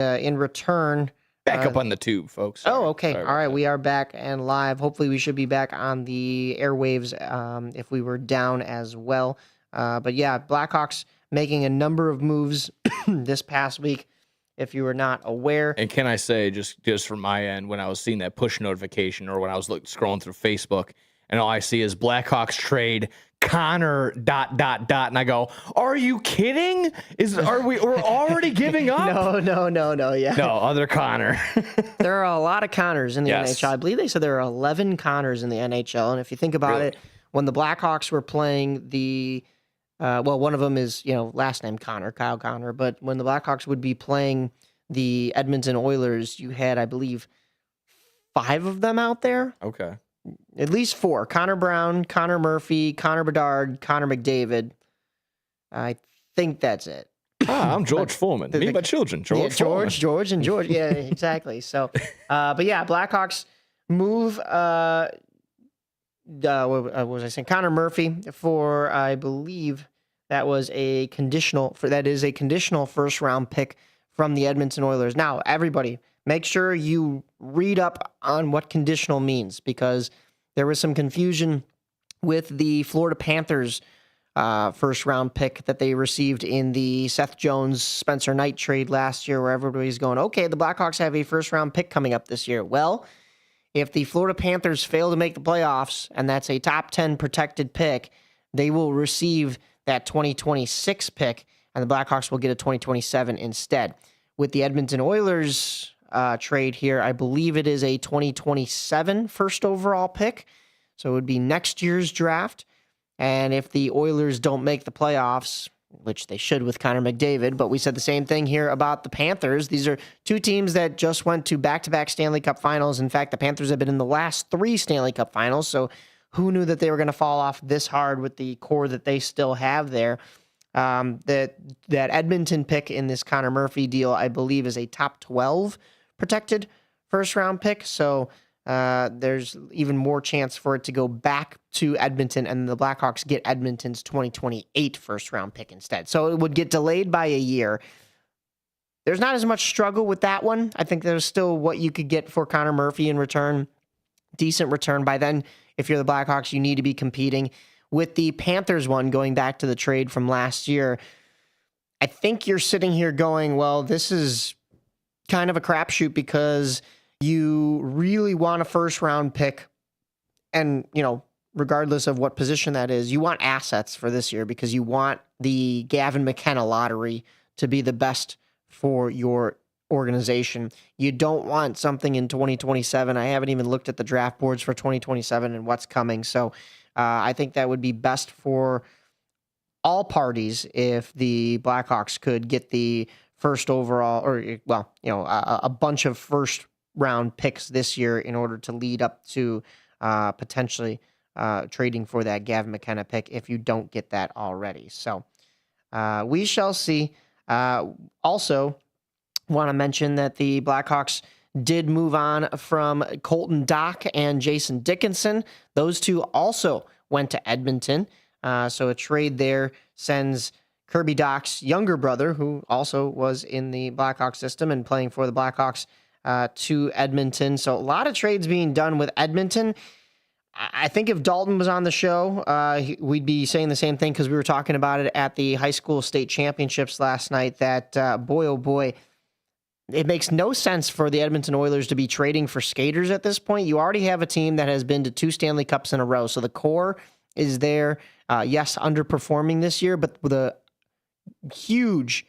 in return. Back up on the tube, folks. Sorry. Okay. Sorry All right. that. We are back and live. Hopefully we should be back on the airwaves if we were down as well. But yeah, Blackhawks making a number of moves this past week, if you were not aware. And can I say, just from my end, when I was seeing that push notification or when I was scrolling through Facebook, and all I see is Blackhawks trade Connor ... and I go, are you kidding? We're already giving up? No. Yeah. No, other Connor. There are a lot of Connors in the NHL. I believe they said there are 11 Connors in the NHL. And if you think about it, when the Blackhawks were playing the, one of them is, last name Connor, Kyle Connor. But when the Blackhawks would be playing the Edmonton Oilers, you had, I believe, 5 of them out there. Okay. At least 4. Connor Brown, Connor Murphy, Connor Bedard, Connor McDavid. I think that's it. I'm George Foreman. Me and my children. George. Yeah, exactly. So, but yeah, Blackhawks move. What was I saying? Connor Murphy for, I believe that was a conditional first round pick from the Edmonton Oilers. Now, everybody, make sure you read up on what conditional means, because there was some confusion with the Florida Panthers first round pick that they received in the Seth Jones, Spencer Knight trade last year, where everybody's going, okay, the Blackhawks have a first round pick coming up this year. Well, if the Florida Panthers fail to make the playoffs, and that's a top 10 protected pick, they will receive that 2026 pick, and the Blackhawks will get a 2027 instead. With the Edmonton Oilers trade here, I believe it is a 2027 first overall pick. So it would be next year's draft. And if the Oilers don't make the playoffs, which they should with Connor McDavid, but we said the same thing here about the Panthers. These are 2 teams that just went to back-to-back Stanley Cup finals. In fact, the Panthers have been in the last 3 Stanley Cup finals. So who knew that they were going to fall off this hard with the core that they still have there? That Edmonton pick in this Connor Murphy deal, I believe, is a top 12 protected first round pick. So there's even more chance for it to go back to Edmonton, and the Blackhawks get Edmonton's 2028 first round pick instead. So it would get delayed by a year. There's not as much struggle with that one. I think there's still what you could get for Connor Murphy in return. Decent return. By then, if you're the Blackhawks, you need to be competing. With the Panthers one, going back to the trade from last year, I think you're sitting here going, well, this is kind of a crapshoot, because you really want a first round pick. And, regardless of what position that is, you want assets for this year, because you want the Gavin McKenna lottery to be the best for your organization. You don't want something in 2027. I haven't even looked at the draft boards for 2027 and what's coming. So I think that would be best for all parties if the Blackhawks could get the first overall, or, a bunch of first round picks this year in order to lead up to potentially trading for that Gavin McKenna pick if you don't get that already. So we shall see. Also, want to mention that the Blackhawks did move on from Colton Dach and Jason Dickinson. Those 2 also went to Edmonton. So a trade there sends Kirby Dach's younger brother, who also was in the Blackhawks system and playing for the Blackhawks, to Edmonton. So a lot of trades being done with Edmonton. I think if Dalton was on the show, we'd be saying the same thing, because we were talking about it at the high school state championships last night, that boy, oh boy, it makes no sense for the Edmonton Oilers to be trading for skaters at this point. You already have a team that has been to 2 Stanley Cups in a row. So the core is there. Yes, underperforming this year, but with a huge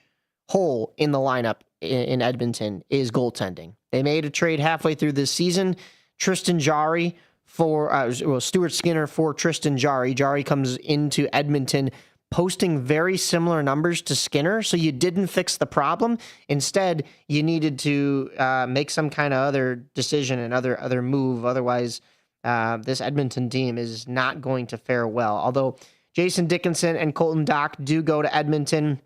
hole in the lineup in Edmonton is goaltending. They made a trade halfway through this season. Tristan Jarry for Stuart Skinner for Tristan Jarry. Jarry comes into Edmonton posting very similar numbers to Skinner, so you didn't fix the problem. Instead, you needed to make some kind of other decision and other move. Otherwise, this Edmonton team is not going to fare well. Although Jason Dickinson and Colton Dach do go to Edmonton,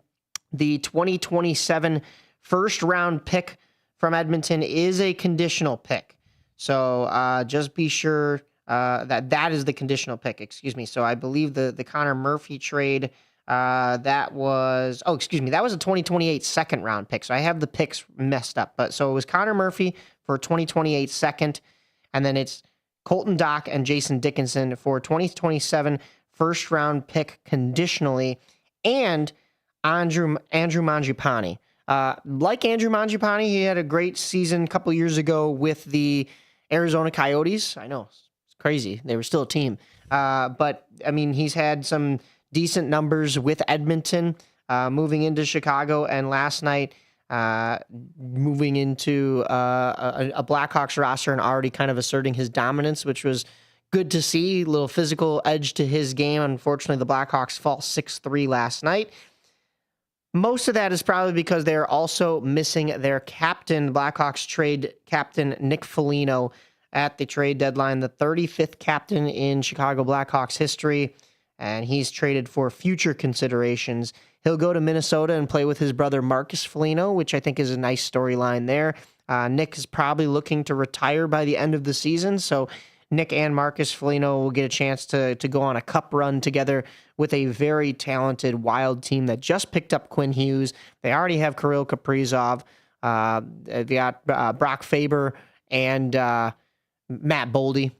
the 2027 first round pick from Edmonton is a conditional pick. So just be sure that is the conditional pick, excuse me. So I believe the Connor Murphy trade That was a 2028 second round pick. So I have the picks messed up. But so it was Connor Murphy for 2028 second, and then it's Colton Dock and Jason Dickinson for 2027 first round pick conditionally, and Andrew Mangiapane. Like Andrew Mangiapane, he had a great season a couple years ago with the Arizona Coyotes. I know, it's crazy. They were still a team. But, I mean, he's had some decent numbers with Edmonton, moving into Chicago, and last night moving into a Blackhawks roster and already kind of asserting his dominance, which was good to see. A little physical edge to his game. Unfortunately, the Blackhawks fall 6-3 last night. Most of that is probably because they're also missing their captain. Blackhawks trade captain Nick Foligno at the trade deadline, the 35th captain in Chicago Blackhawks history, and he's traded for future considerations. He'll go to Minnesota and play with his brother Marcus Foligno, which I think is a nice storyline there. Nick is probably looking to retire by the end of the season, so Nick and Marcus Foligno will get a chance to go on a cup run together with a very talented Wild team that just picked up Quinn Hughes. They already have Kirill Kaprizov. They got Brock Faber and Matt Boldy.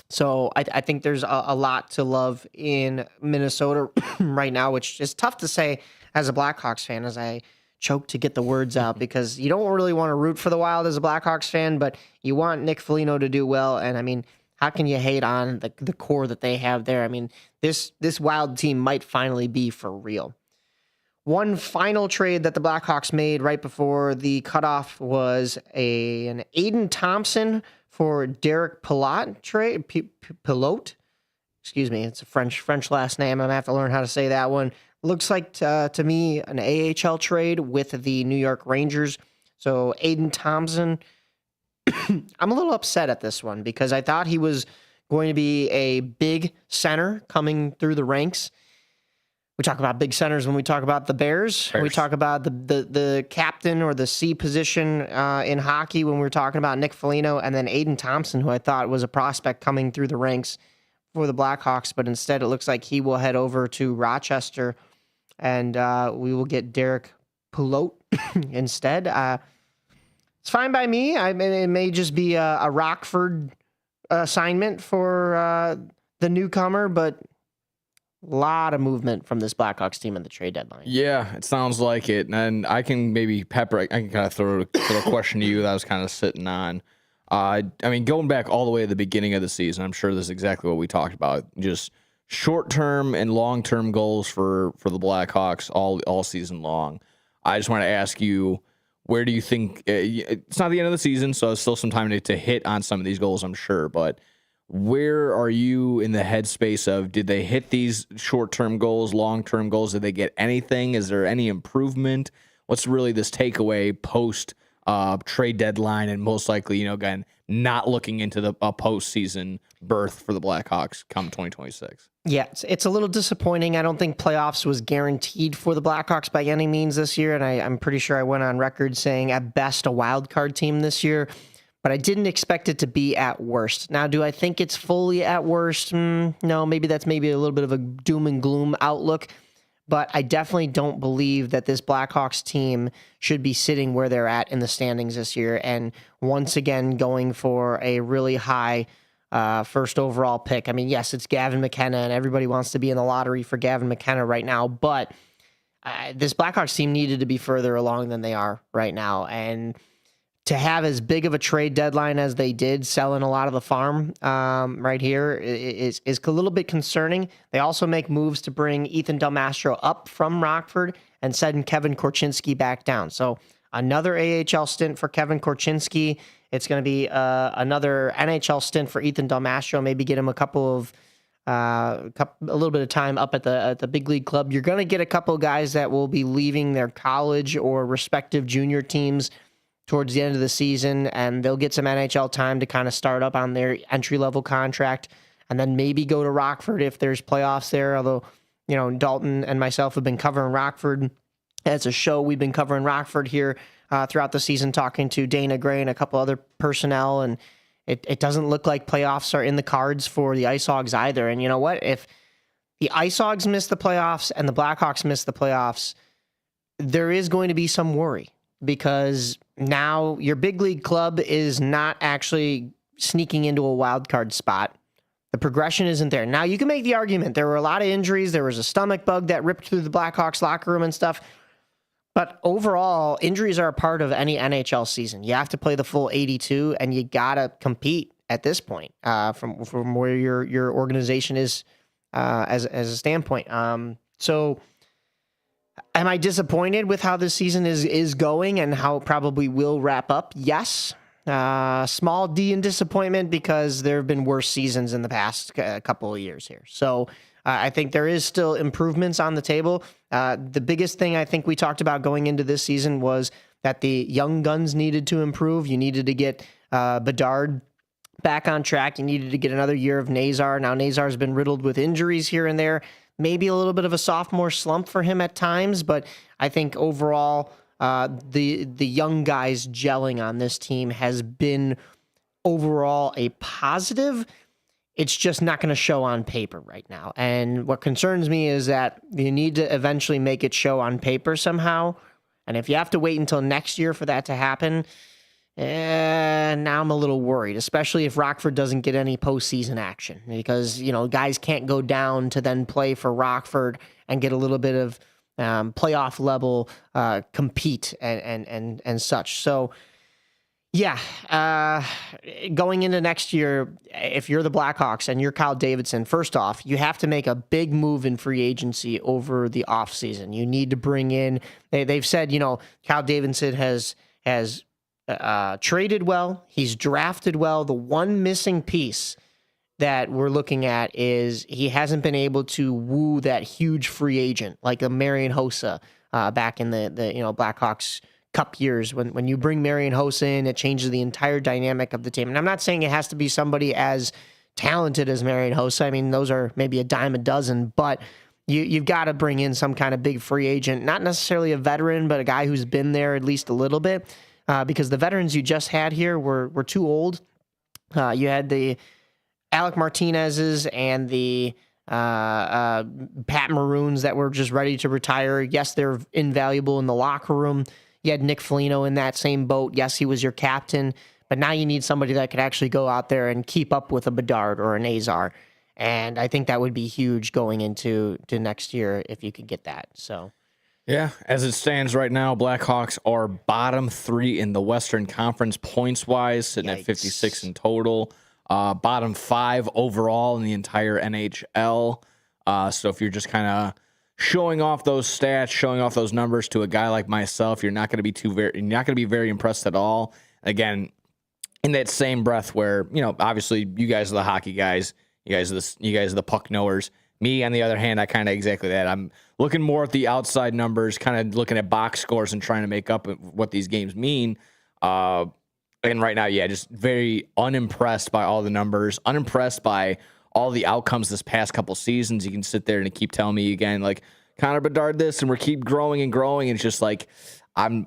So I think there's a lot to love in Minnesota right now, which is tough to say as a Blackhawks fan, as I choke to get the words out, because you don't really want to root for the Wild as a Blackhawks fan, but you want Nick Foligno to do well. And I mean, how can you hate on the core that they have there? I mean, this Wild team might finally be for real. One final trade that the Blackhawks made right before the cutoff was an Aiden Thompson for Derek Pilote trade. Pilote? Excuse me, it's a French last name. I'm going to have to learn how to say that one. Looks like to me an AHL trade with the New York Rangers. So Aiden Thompson, I'm a little upset at this one because I thought he was going to be a big center coming through the ranks. We talk about big centers when we talk about the Bears. We talk about the captain or the C position in hockey when we're talking about Nick Foligno, and then Aiden Thompson, who I thought was a prospect coming through the ranks for the Blackhawks, but instead it looks like he will head over to Rochester, and we will get Derek Pilote instead. It's fine by me. It may just be a Rockford assignment for the newcomer, but a lot of movement from this Blackhawks team in the trade deadline. Yeah, it sounds like it. And I can maybe I can kind of throw a question to you that I was kind of sitting on. I mean, going back all the way at the beginning of the season, I'm sure this is exactly what we talked about. Just short-term and long-term goals for the Blackhawks all season long. I just want to ask you, where do you think it's not the end of the season, so it's still some time to hit on some of these goals, I'm sure, but where are you in the headspace of, did they hit these short-term goals, long-term goals? Did they get anything? Is there any improvement? What's really this takeaway post trade deadline, and most likely, again, not looking into the postseason berth for the Blackhawks come 2026? Yeah, it's a little disappointing. I don't think playoffs was guaranteed for the Blackhawks by any means this year, and I'm pretty sure I went on record saying at best a wild card team this year, but I didn't expect it to be at worst. Now, do I think it's fully at worst? No, maybe that's a little bit of a doom and gloom outlook, but I definitely don't believe that this Blackhawks team should be sitting where they're at in the standings this year, and once again going for a really high first overall pick. I mean, yes, it's Gavin McKenna, and everybody wants to be in the lottery for Gavin McKenna right now, but this Blackhawks team needed to be further along than they are right now, and to have as big of a trade deadline as they did, selling a lot of the farm right here is a little bit concerning. They also make moves to bring Ethan Del Mastro up from Rockford and send Kevin Korchinski back down. So another AHL stint for Kevin Korchinski. It's going to be another NHL stint for Ethan Del Mastro. Maybe get him a little bit of time up at the big league club. You're going to get a couple of guys that will be leaving their college or respective junior teams towards the end of the season, and they'll get some NHL time to kind of start up on their entry-level contract, and then maybe go to Rockford if there's playoffs there, although, Dalton and myself have been covering Rockford as a show. We've been covering Rockford here throughout the season, talking to Dana Gray and a couple other personnel, and it doesn't look like playoffs are in the cards for the Ice Hogs either. And you know what? If the Ice Hogs miss the playoffs and the Blackhawks miss the playoffs, there is going to be some worry because now your big league club is not actually sneaking into a wild card spot. The progression isn't there. Now, you can make the argument there were a lot of injuries. There was a stomach bug that ripped through the Blackhawks locker room and stuff. But overall, injuries are a part of any NHL season. You have to play the full 82, and you got to compete at this point from where your organization is as a standpoint. So am I disappointed with how this season is going and how it probably will wrap up? Yes. Small D in disappointment because there have been worse seasons in the past couple of years here. So I think there is still improvements on the table. The biggest thing I think we talked about going into this season was that the young guns needed to improve. You needed to get Bedard back on track. You needed to get another year of Nazar. Now Nazar's been riddled with injuries here and there. Maybe a little bit of a sophomore slump for him at times, but I think overall the young guys gelling on this team has been overall a positive. It's just not going to show on paper right now. And what concerns me is that you need to eventually make it show on paper somehow. And if you have to wait until next year for that to happen, now I'm a little worried, especially if Rockford doesn't get any postseason action because, guys can't go down to then play for Rockford and get a little bit of playoff level compete and such. So, yeah, going into next year, if you're the Blackhawks and you're Kyle Davidson, first off, you have to make a big move in free agency over the offseason. You need to bring in, they've said, Kyle Davidson has traded well. He's drafted well. The one missing piece that we're looking at is he hasn't been able to woo that huge free agent like a Marian Hossa back in the Blackhawks Cup years. When you bring Marian Hossa in, it changes the entire dynamic of the team. And I'm not saying it has to be somebody as talented as Marian Hossa. I mean, those are maybe a dime a dozen, but you've got to bring in some kind of big free agent, not necessarily a veteran, but a guy who's been there at least a little bit, because the veterans you just had here were too old. You had the Alec Martinez's and the Pat Maroons that were just ready to retire. Yes, they're invaluable in the locker room. You had Nick Foligno in that same boat. Yes, he was your captain, but now you need somebody that could actually go out there and keep up with a Bedard or a Nazar. And I think that would be huge going into next year if you could get that. So, yeah, as it stands right now, Blackhawks are bottom 3 in the Western Conference points-wise, sitting at 56 in total. Bottom 5 overall in the entire NHL. So if you're just kind of showing off those stats, showing off those numbers to a guy like myself, you're not going to be very impressed at all. Again, in that same breath where, obviously you guys are the hockey guys, you guys are the puck knowers. Me, on the other hand, I kind of exactly that. I'm looking more at the outside numbers, kind of looking at box scores and trying to make up what these games mean. And right now, yeah, just very unimpressed by all the numbers, unimpressed by all the outcomes this past couple seasons. You can sit there and keep telling me again, like, Connor Bedard this, and we keep growing and growing. And it's just like, I'm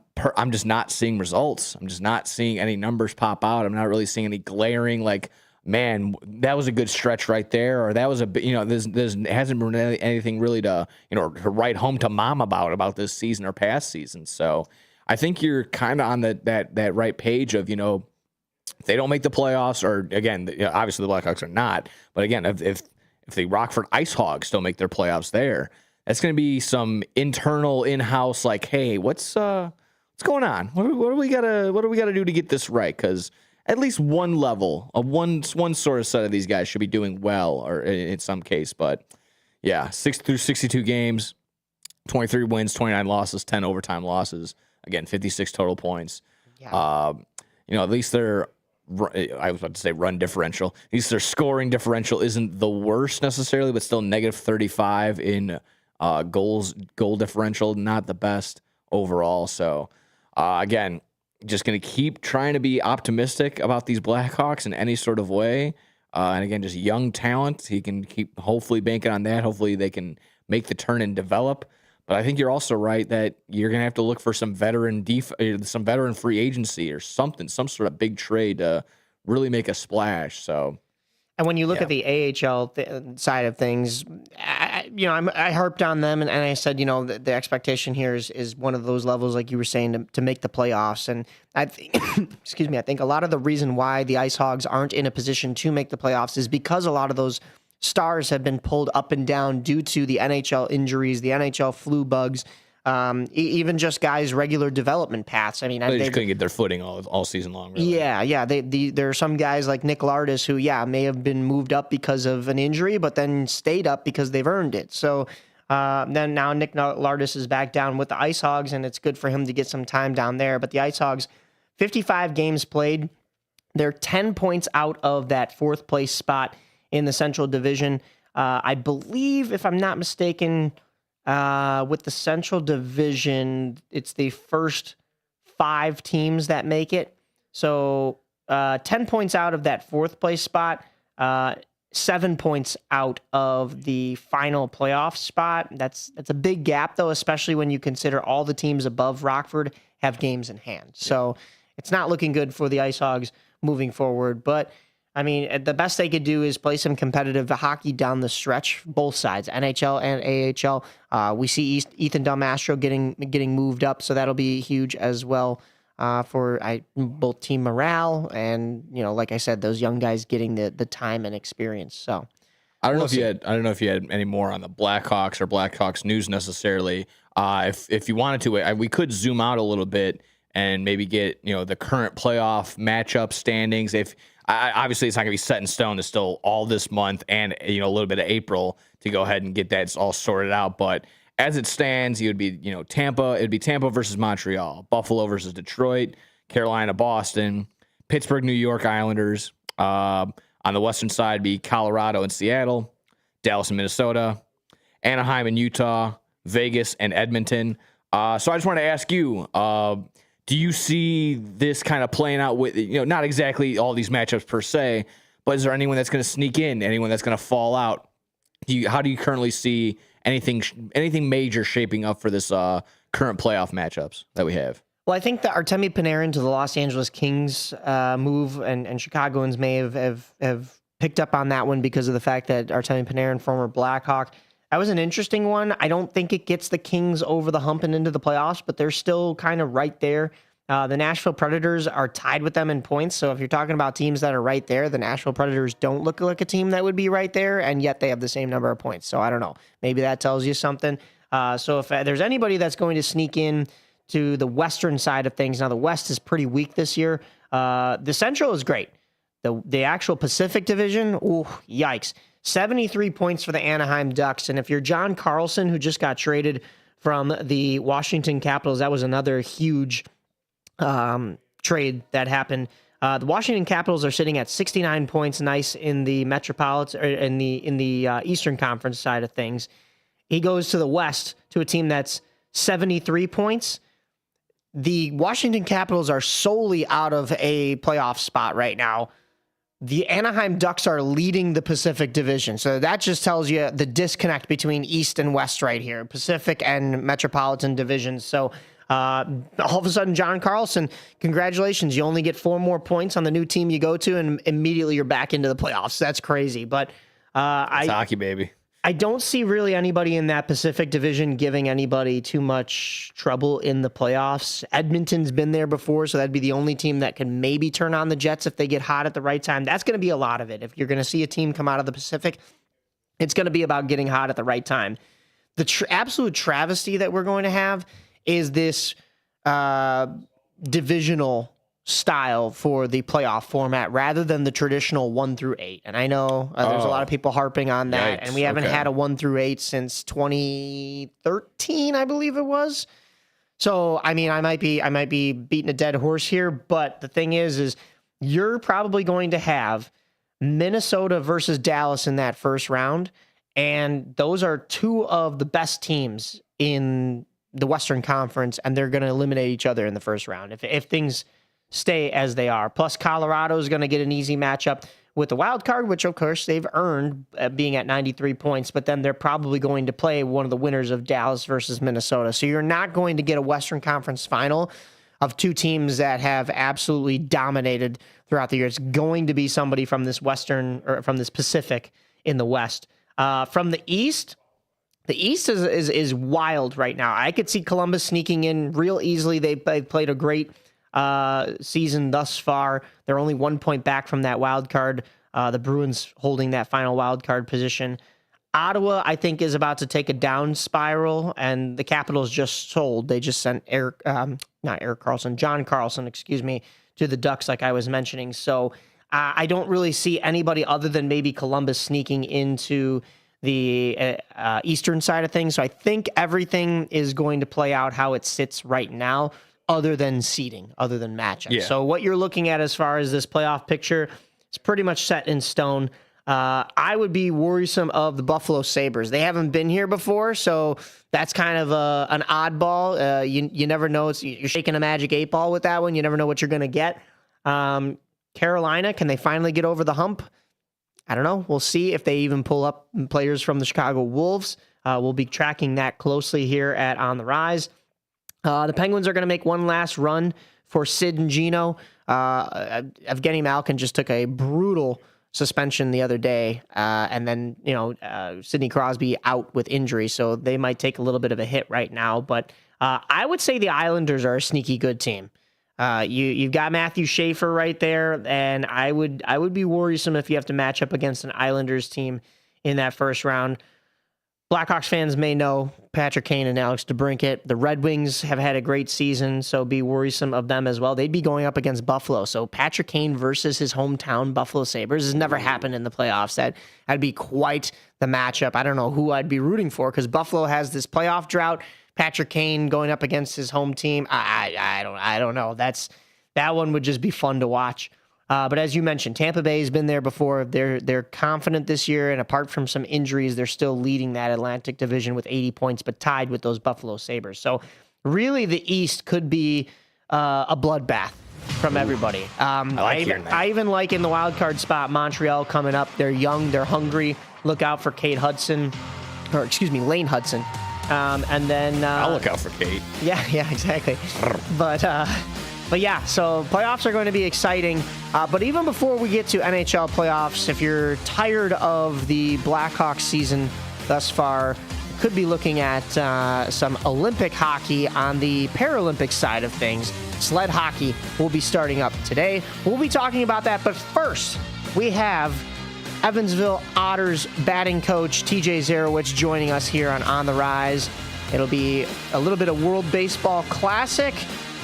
just not seeing results. I'm just not seeing any numbers pop out. I'm not really seeing any glaring, like, man, that was a good stretch right there. Or that was there's hasn't been anything really to to write home to mom about this season or past seasons. So I think you're kind of on that right page of, if they don't make the playoffs, or again, obviously the Blackhawks are not, but again, if the Rockford Ice Hogs don't make their playoffs there, that's going to be some internal in-house, like, hey, what's going on? What do we gotta do to get this right? Because at least one level of one sort of set of these guys should be doing well, or in some case. But yeah, 6 through 62 games, 23 wins, 29 losses, 10 overtime losses. Again, 56 total points. Yeah. At least I was about to say run differential. At least their scoring differential isn't the worst necessarily, but still negative 35 in goal differential. Not the best overall. So again, just going to keep trying to be optimistic about these Blackhawks in any sort of way. And again, just young talent. He can keep hopefully banking on that. Hopefully they can make the turn and develop. But I think you're also right that you're going to have to look for some veteran free agency or something, some sort of big trade to really make a splash. So, and when you look at the AHL side of things, I harped on them and I said, the expectation here is one of those levels, like you were saying, to make the playoffs. And I think, excuse me, I think a lot of the reason why the Ice Hogs aren't in a position to make the playoffs is because a lot of those stars have been pulled up and down due to the NHL injuries, the NHL flu bugs, even just guys' regular development paths. I mean, they just couldn't get their footing all season long. Really. Yeah. There are some guys like Nick Lardis who, may have been moved up because of an injury, but then stayed up because they've earned it. So then now Nick Lardis is back down with the Ice Hogs, and it's good for him to get some time down there. But the Ice Hogs, 55 games played. They're 10 points out of that fourth place spot in the Central Division. I believe, if I'm not mistaken, with the Central Division, it's the first 5 teams that make it. So 10 points out of that fourth place spot, 7 points out of the final playoff spot. That's a big gap, though, especially when you consider all the teams above Rockford have games in hand. So it's not looking good for the Ice Hogs moving forward. But I mean, the best they could do is play some competitive hockey down the stretch, both sides, NHL and AHL. We see Ethan Delmastro getting moved up, so that'll be huge as well for both team morale and, like I said, those young guys getting the time and experience. So I don't know if you had any more on the Blackhawks or Blackhawks news necessarily. If you wanted to, we could zoom out a little bit and maybe get the current playoff matchup standings. If obviously it's not going to be set in stone. It's still all this month and a little bit of April to go ahead and get that all sorted out. But as it stands, it would be Tampa. It'd be Tampa versus Montreal, Buffalo versus Detroit, Carolina, Boston, Pittsburgh, New York Islanders. On the western side, be Colorado and Seattle, Dallas and Minnesota, Anaheim and Utah, Vegas and Edmonton. So I just want to ask you. Do you see this kind of playing out with, not exactly all these matchups per se, but is there anyone that's going to sneak in, anyone that's going to fall out? How do you currently see anything major shaping up for this current playoff matchups that we have? Well, I think the Artemi Panarin to the Los Angeles Kings move, and Chicagoans may have picked up on that one because of the fact that Artemi Panarin, former Blackhawk, that was an interesting one. I don't think it gets the Kings over the hump and into the playoffs, but they're still kind of right there. The Nashville Predators are tied with them in points. So if you're talking about teams that are right there, the Nashville Predators don't look like a team that would be right there, and yet they have the same number of points. So I don't know. Maybe that tells you something. So if there's anybody that's going to sneak in to the Western side of things, now the West is pretty weak this year. The Central is great. The actual Pacific Division, yikes. 73 points for the Anaheim Ducks. And if you're John Carlson, who just got traded from the Washington Capitals, that was another huge trade that happened. The Washington Capitals are sitting at 69 points, nice in the Metropolitan, or in the Eastern Conference side of things. He goes to the West to a team that's 73 points. The Washington Capitals are solely out of a playoff spot right now. The Anaheim Ducks are leading the Pacific Division. So that just tells you the disconnect between East and West right here, Pacific and Metropolitan divisions. So all of a sudden, John Carlson, congratulations. You only get 4 more points on the new team you go to, and immediately you're back into the playoffs. That's crazy. But it's hockey, baby. I don't see really anybody in that Pacific Division giving anybody too much trouble in the playoffs. Edmonton's been there before, so that'd be the only team that can maybe turn on the Jets if they get hot at the right time. That's going to be a lot of it. If you're going to see a team come out of the Pacific, it's going to be about getting hot at the right time. The absolute travesty that we're going to have is this divisional style for the playoff format rather than the traditional 1 through 8. And I know there's a lot of people harping on that, and we haven't had a 1 through 8 since 2013, I believe it was. So, I mean, I might be beating a dead horse here, but the thing is you're probably going to have Minnesota versus Dallas in that first round, and those are 2 of the best teams in the Western Conference, and they're going to eliminate each other in the first round if things stay as they are. Plus, Colorado is going to get an easy matchup with the wild card, which, of course, they've earned being at 93 points, but then they're probably going to play one of the winners of Dallas versus Minnesota. So you're not going to get a Western Conference final of 2 teams that have absolutely dominated throughout the year. It's going to be somebody from this Western or from this Pacific in the West. From the East, The East is wild right now. I could see Columbus sneaking in real easily. They've played a great season thus far. They're only 1 point back from that wild card. The Bruins holding that final wild card position. Ottawa, I think, is about to take a down spiral, and the Capitals just sold. They just sent John Carlson, excuse me, to the Ducks, like I was mentioning. So I don't really see anybody other than maybe Columbus sneaking into the eastern side of things. So I think everything is going to play out how it sits right now, other than seeding, other than matchups. Yeah. So what you're looking at as far as this playoff picture is pretty much set in stone. I would be worrisome of the Buffalo Sabres. They haven't been here before, so that's kind of an oddball. You never know. You're shaking a magic 8 ball with that one. You never know what you're going to get. Carolina, can they finally get over the hump? I don't know. We'll see if they even pull up players from the Chicago Wolves. We'll be tracking that closely here at On the Rise. The Penguins are going to make one last run for Sid and Gino. Evgeny Malkin just took a brutal suspension the other day, and then Sidney Crosby out with injury, so they might take a little bit of a hit right now. But I would say the Islanders are a sneaky good team. You've got Matthew Schaefer right there, and I would be worrisome if you have to match up against an Islanders team in that first round. Blackhawks fans may know Patrick Kane and Alex DeBrincat. The Red Wings have had a great season, so be worrisome of them as well. They'd be going up against Buffalo. So Patrick Kane versus his hometown Buffalo Sabres has never happened in the playoffs. That'd be quite the matchup. I don't know who I'd be rooting for because Buffalo has this playoff drought. Patrick Kane going up against his home team. I don't know. That one would just be fun to watch. But as you mentioned, Tampa Bay has been there before. They're confident this year, and apart from some injuries, they're still leading that Atlantic Division with 80 points, but tied with those Buffalo Sabres. So really the East could be a bloodbath from everybody. I even like in the wild card spot, Montreal coming up. They're young, they're hungry. Look out for Lane Hudson. And then I'll look out for Kate. Yeah, exactly. But yeah, so playoffs are going to be exciting. But even before we get to NHL playoffs, if you're tired of the Blackhawks season thus far, you could be looking at some Olympic hockey on the Paralympic side of things. Sled hockey will be starting up today. We'll be talking about that. But first, we have Evansville Otters batting coach TJ Zarowicz joining us here on the Rise. It'll be a little bit of World Baseball Classic,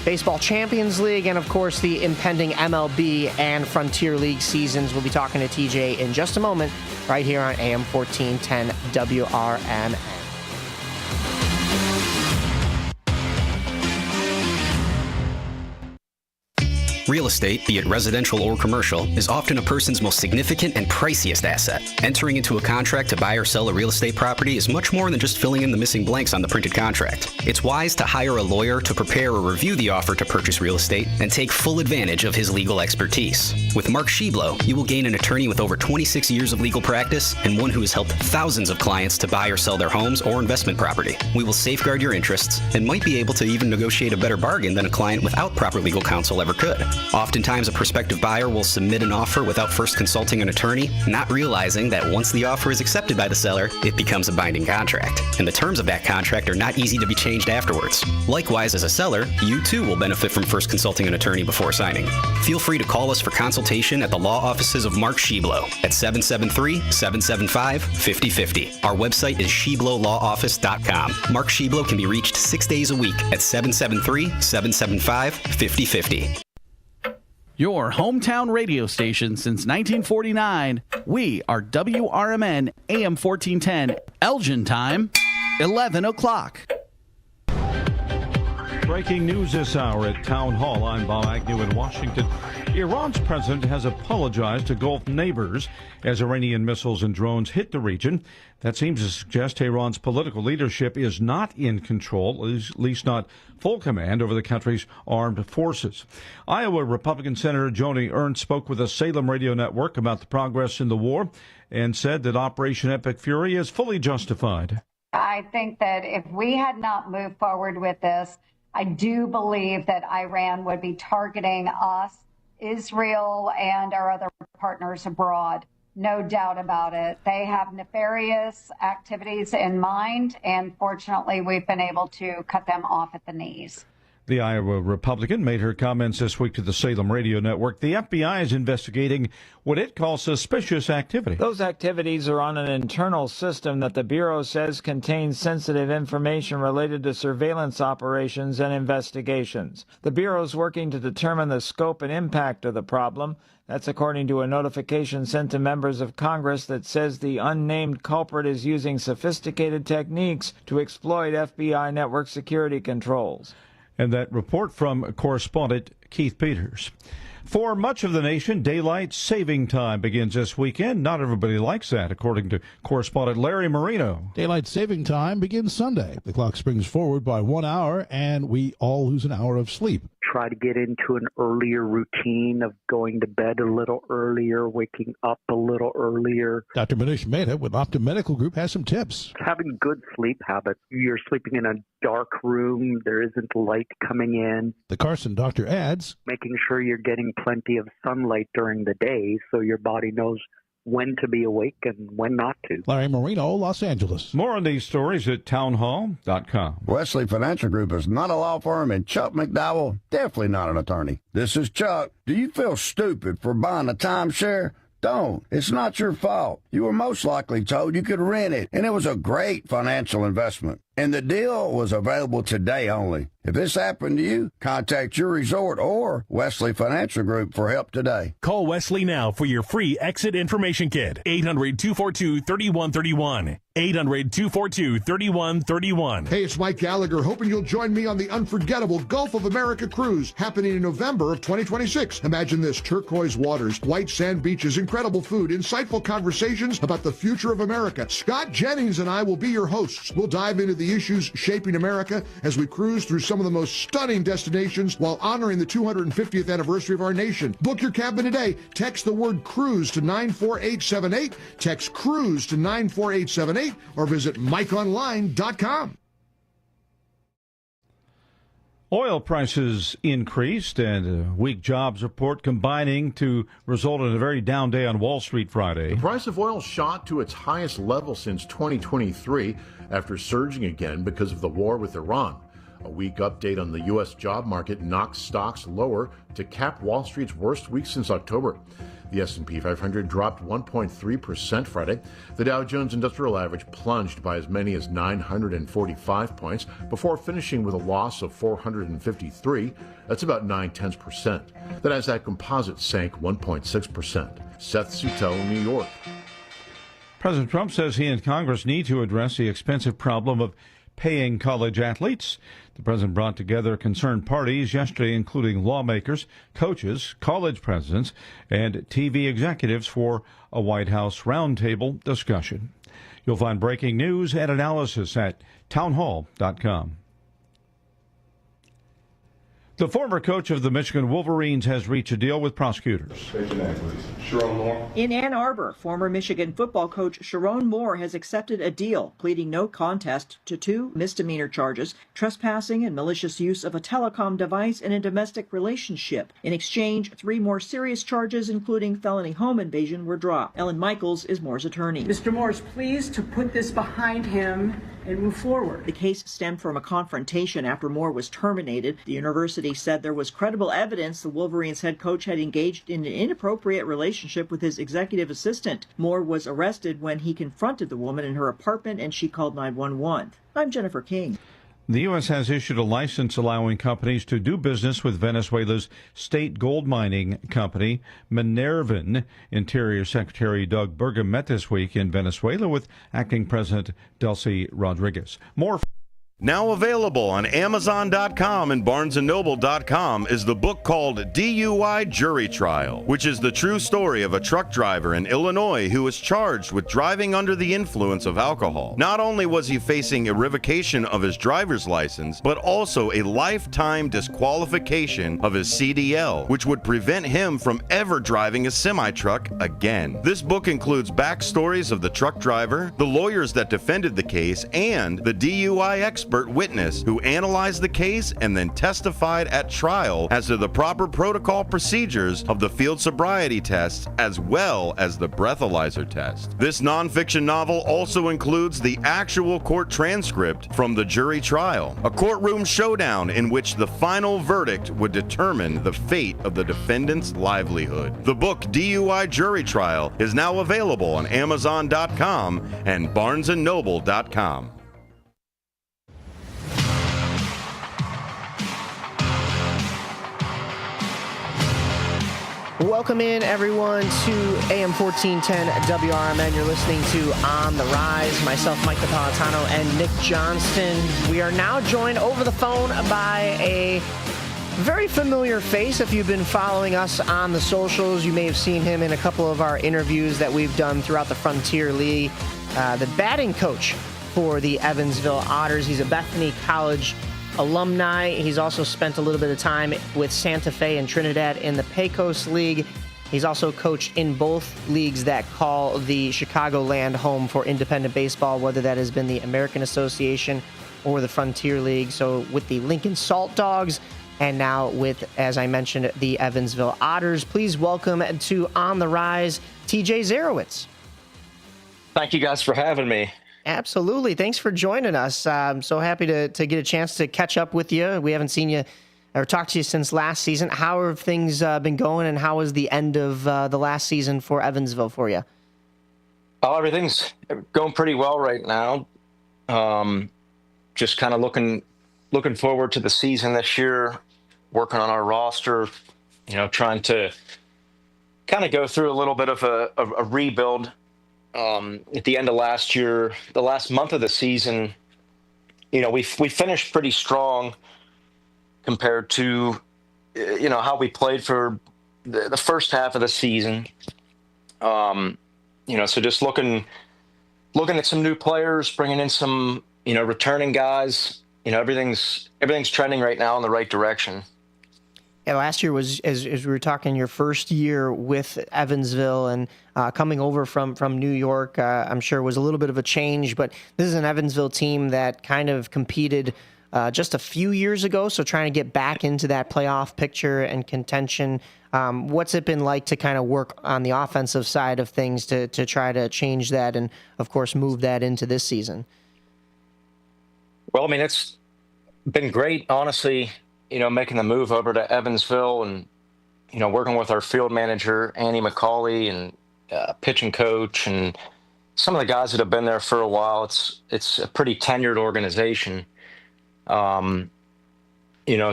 Baseball Champions League, and of course the impending MLB and Frontier League seasons. We'll be talking to TJ in just a moment right here on AM 1410 WRMN. Real estate, be it residential or commercial, is often a person's most significant and priciest asset. Entering into a contract to buy or sell a real estate property is much more than just filling in the missing blanks on the printed contract. It's wise to hire a lawyer to prepare or review the offer to purchase real estate and take full advantage of his legal expertise. With Mark Sheblo, you will gain an attorney with over 26 years of legal practice and one who has helped thousands of clients to buy or sell their homes or investment property. We will safeguard your interests and might be able to even negotiate a better bargain than a client without proper legal counsel ever could. Oftentimes, a prospective buyer will submit an offer without first consulting an attorney, not realizing that once the offer is accepted by the seller, it becomes a binding contract. And the terms of that contract are not easy to be changed afterwards. Likewise, as a seller, you too will benefit from first consulting an attorney before signing. Feel free to call us for consultation at the law offices of Mark Sheblo at 773-775-5050. Our website is sheblolawoffice.com. Mark Sheblo can be reached 6 days a week at 773-775-5050. Your hometown radio station since 1949. We are WRMN AM 1410. Elgin time, 11 o'clock. Breaking news this hour at Town Hall. I'm Bob Agnew in Washington. Iran's president has apologized to Gulf neighbors as Iranian missiles and drones hit the region. That seems to suggest Iran's political leadership is not in control, at least not full command over the country's armed forces. Iowa Republican Senator Joni Ernst spoke with the Salem Radio Network about the progress in the war and said that Operation Epic Fury is fully justified. I think that if we had not moved forward with this, I do believe that Iran would be targeting us, Israel, and our other partners abroad. No doubt about it. They have nefarious activities in mind, and fortunately, we've been able to cut them off at the knees. The Iowa Republican made her comments this week to the Salem Radio Network. The FBI is investigating what it calls suspicious activity. Those activities are on an internal system that the Bureau says contains sensitive information related to surveillance operations and investigations. The Bureau is working to determine the scope and impact of the problem. That's according to a notification sent to members of Congress that says the unnamed culprit is using sophisticated techniques to exploit FBI network security controls. And that report from correspondent Keith Peters. For much of the nation, daylight saving time begins this weekend. Not everybody likes that, according to correspondent Larry Marino. Daylight saving time begins Sunday. The clock springs forward by 1 hour, and we all lose an hour of sleep. Try to get into an earlier routine of going to bed a little earlier, waking up a little earlier. Dr. Manish Mehta with Optum Medical Group has some tips. Having good sleep habits. You're sleeping in a dark room. There isn't light coming in. The Carson doctor adds, making sure you're getting plenty of sunlight during the day so your body knows when to be awake and when not to. Larry Marino, Los Angeles. More on these stories at townhall.com. Wesley Financial Group is not a law firm, and Chuck McDowell, definitely not an attorney. This is Chuck. Do you feel stupid for buying a timeshare? Don't. It's not your fault. You were most likely told you could rent it, and it was a great financial investment. And the deal was available today only. If this happened to you, contact your resort or Wesley Financial Group for help today. Call Wesley now for your free exit information kit. 800-242-3131. 800-242-3131. Hey, it's Mike Gallagher, hoping you'll join me on the unforgettable Gulf of America cruise happening in November of 2026. Imagine this: turquoise waters, white sand beaches, incredible food, insightful conversations about the future of America. Scott Jennings and I will be your hosts. We'll dive into the issues shaping America as we cruise through some of the most stunning destinations while honoring the 250th anniversary of our nation. Book your cabin today. Text the word cruise to 94878. Text cruise to 94878 or visit mikeonline.com. Oil prices increased and a weak jobs report combining to result in a very down day on Wall Street Friday. The price of oil shot to its highest level since 2023 after surging again because of the war with Iran. A weak update on the U.S. job market knocked stocks lower to cap Wall Street's worst week since October. The S&P 500 dropped 1.3% Friday. The Dow Jones Industrial Average plunged by as many as 945 points before finishing with a loss of 453. That's about 0.9%. The Nasdaq Composite sank 1.6%. Seth Sutel, New York. President Trump says he and Congress need to address the expensive problem of paying college athletes. The president brought together concerned parties yesterday, including lawmakers, coaches, college presidents, and TV executives for a White House roundtable discussion. You'll find breaking news and analysis at townhall.com. The former coach of the Michigan Wolverines has reached a deal with prosecutors. In Ann Arbor, former Michigan football coach Sharon Moore has accepted a deal, pleading no contest to 2 misdemeanor charges, trespassing and malicious use of a telecom device in a domestic relationship. In exchange, 3 more serious charges, including felony home invasion, were dropped. Ellen Michaels is Moore's attorney. Mr. Moore is pleased to put this behind him and move forward. The case stemmed from a confrontation after Moore was terminated. The university said there was credible evidence the Wolverines head coach had engaged in an inappropriate relationship with his executive assistant. Moore was arrested when he confronted the woman in her apartment and she called 911. I'm Jennifer King. The U.S. has issued a license allowing companies to do business with Venezuela's state gold mining company, Minervan. Interior Secretary Doug Burgum met this week in Venezuela with Acting President Delcy Rodriguez. More. Now available on Amazon.com and BarnesandNoble.com is the book called DUI Jury Trial, which is the true story of a truck driver in Illinois who was charged with driving under the influence of alcohol. Not only was he facing a revocation of his driver's license, but also a lifetime disqualification of his CDL, which would prevent him from ever driving a semi-truck again. This book includes backstories of the truck driver, the lawyers that defended the case, and the DUI expert expert witness who analyzed the case and then testified at trial as to the proper protocol procedures of the field sobriety tests as well as the breathalyzer test. This nonfiction novel also includes the actual court transcript from the jury trial, a courtroom showdown in which the final verdict would determine the fate of the defendant's livelihood. The book DUI Jury Trial is now available on Amazon.com and BarnesandNoble.com. Welcome in, everyone, to AM 1410 WRMN. You're listening to On the Rise. Myself, Mike Napolitano, and Nick Johnston. We are now joined over the phone by a very familiar face. If you've been following us on the socials, you may have seen him in a couple of our interviews that we've done throughout the Frontier League. The batting coach for the Evansville Otters. He's a Bethany College alumni. He's also spent a little bit of time with Santa Fe and Trinidad in the Pecos League. He's also coached in both leagues that call the Chicagoland home for independent baseball, whether that has been the American Association or the Frontier League. So with the Lincoln Salt Dogs, and now with, as I mentioned, the Evansville Otters. Please welcome to On the Rise, TJ Zarowitz. Thank you guys for having me. Absolutely. Thanks for joining us. I'm so happy to get a chance to catch up with you. We haven't seen you or talked to you since last season. How have things been going, and how was the end of the last season for Evansville for you? Oh, everything's going pretty well right now. Just kind of looking forward to the season this year, working on our roster, trying to kind of go through a little bit of a rebuild. At the end of last year, the last month of the season, we finished pretty strong compared to, how we played for the first half of the season. So just looking at some new players, bringing in some, returning guys. Everything's trending right now in the right direction. Yeah, last year was, as we were talking, your first year with Evansville, and coming over from New York, I'm sure was a little bit of a change, but this is an Evansville team that kind of competed just a few years ago, so trying to get back into that playoff picture and contention. What's it been like to kind of work on the offensive side of things to try to change that and, of course, move that into this season? Well, it's been great, honestly, making the move over to Evansville and, working with our field manager, Annie McCauley, and pitching coach, and some of the guys that have been there for a while. It's a pretty tenured organization. As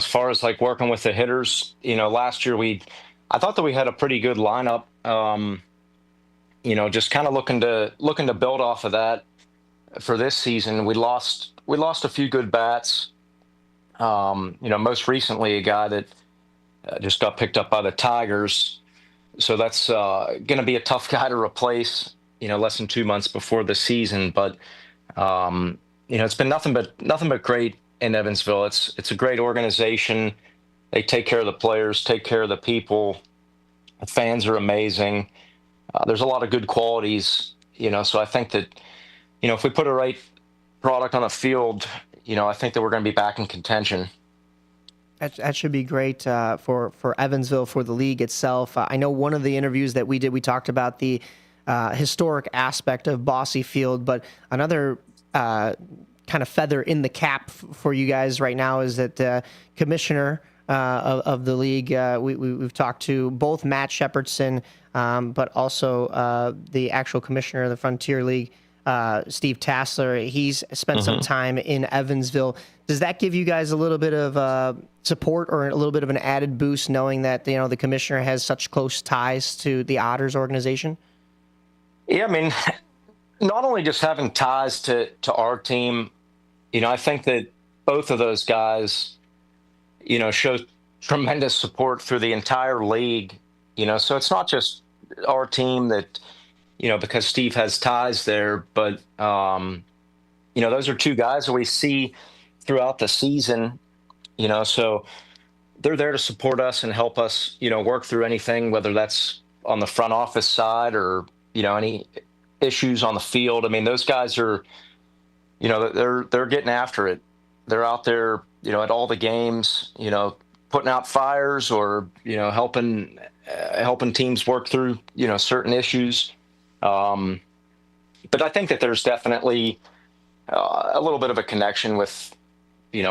far as like working with the hitters, last year I thought that we had a pretty good lineup. Just kind of looking to build off of that for this season. We lost a few good bats. Most recently a guy that just got picked up by the Tigers. So that's going to be a tough guy to replace, less than 2 months before the season. But, it's been nothing but great in Evansville. It's a great organization. They take care of the players, take care of the people. The fans are amazing. There's a lot of good qualities, so I think that, if we put a right product on the field, I think that we're going to be back in contention. That should be great for Evansville, for the league itself. I know one of the interviews that we did, we talked about the historic aspect of Bosse Field, but another kind of feather in the cap for you guys right now is that the commissioner of the league, we've talked to both Matt Shepardson, but also the actual commissioner of the Frontier League, Steve Tassler. He's spent some time in Evansville. Does that give you guys a little bit of support or a little bit of an added boost, knowing that the commissioner has such close ties to the Otters organization? Yeah, not only just having ties to our team, I think that both of those guys, show tremendous support through the entire league. So it's not just our team that, because Steve has ties there, but, those are two guys that we see throughout the season, so they're there to support us and help us, work through anything, whether that's on the front office side or, any issues on the field. Those guys are, they're getting after it. they're out there, at all the games, putting out fires or, helping teams work through, certain issues. But I think that there's definitely a little bit of a connection with,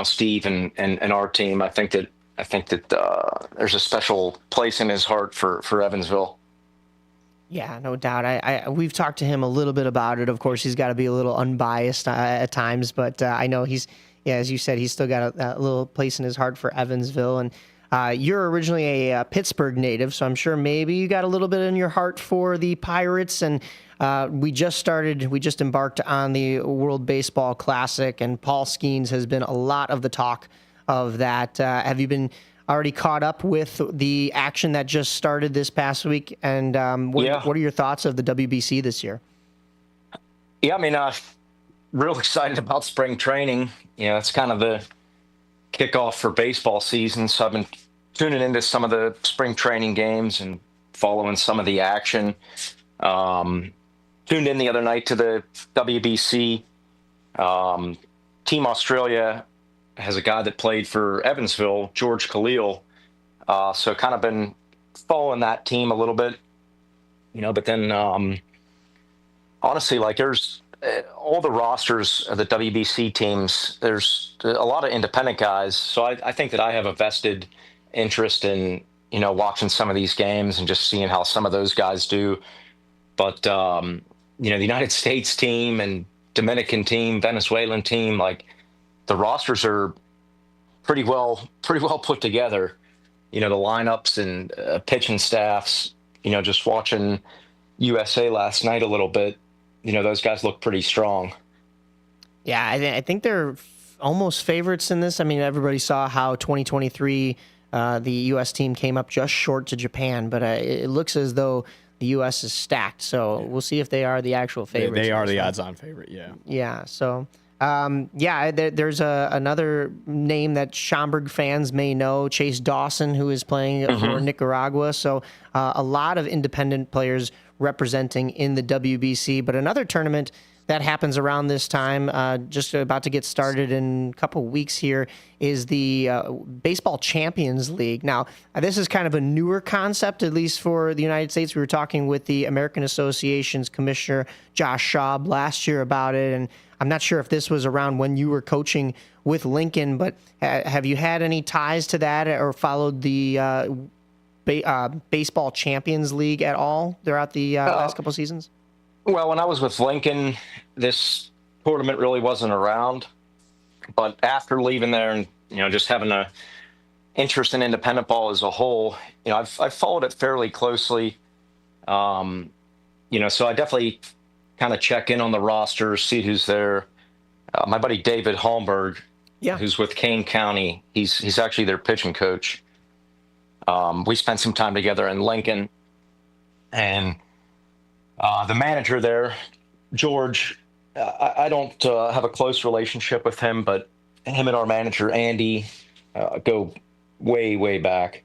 Steve and our team. I think that there's a special place in his heart for Evansville. Yeah, no doubt. We've talked to him a little bit about it. Of course, he's got to be a little unbiased at times, but I know as you said, he's still got a little place in his heart for Evansville. And you're originally a Pittsburgh native, so I'm sure maybe you got a little bit in your heart for the Pirates. And we just embarked on the World Baseball Classic, and Paul Skeens has been a lot of the talk of that. Have you been already caught up with the action that just started this past week? And what are your thoughts of the WBC this year? Yeah, I mean, real excited about spring training. It's kind of the kickoff for baseball season. So I've been tuning into some of the spring training games and following some of the action. Tuned in the other night to the WBC. Team Australia has a guy that played for Evansville, George Khalil. So kind of been following that team a little bit, but then honestly, like there's all the rosters of the WBC teams, there's a lot of independent guys. So I think that I have a vested interest in, watching some of these games and just seeing how some of those guys do. But, the United States team and Dominican team, Venezuelan team, like the rosters are pretty well put together. The lineups and pitching staffs, just watching USA last night a little bit, those guys look pretty strong. Yeah, I think they're almost favorites in this. I mean, everybody saw how 2023 the U.S. team came up just short to Japan, but it looks as though the U.S. is stacked. So we'll see if they are the actual favorites. They are the odds-on favorite, yeah. Yeah, so... there's another name that Schaumburg fans may know, Chase Dawson, who is playing for Nicaragua. So a lot of independent players representing in the WBC. But another tournament that happens around this time, just about to get started in a couple weeks here, is the Baseball Champions League. Now, this is kind of a newer concept, at least for the United States. We were talking with the American Association's Commissioner Josh Schaub last year about it, and I'm not sure if this was around when you were coaching with Lincoln, but have you had any ties to that or followed the Baseball Champions League at all throughout the last couple of seasons? Well, when I was with Lincoln, this tournament really wasn't around. But after leaving there and, just having an interest in independent ball as a whole, I've followed it fairly closely. So I definitely kind of check in on the roster, see who's there. My buddy David Holmberg, who's with Kane County, he's actually their pitching coach. We spent some time together in Lincoln, and the manager there, George, I don't have a close relationship with him, but him and our manager, Andy, go way, way back.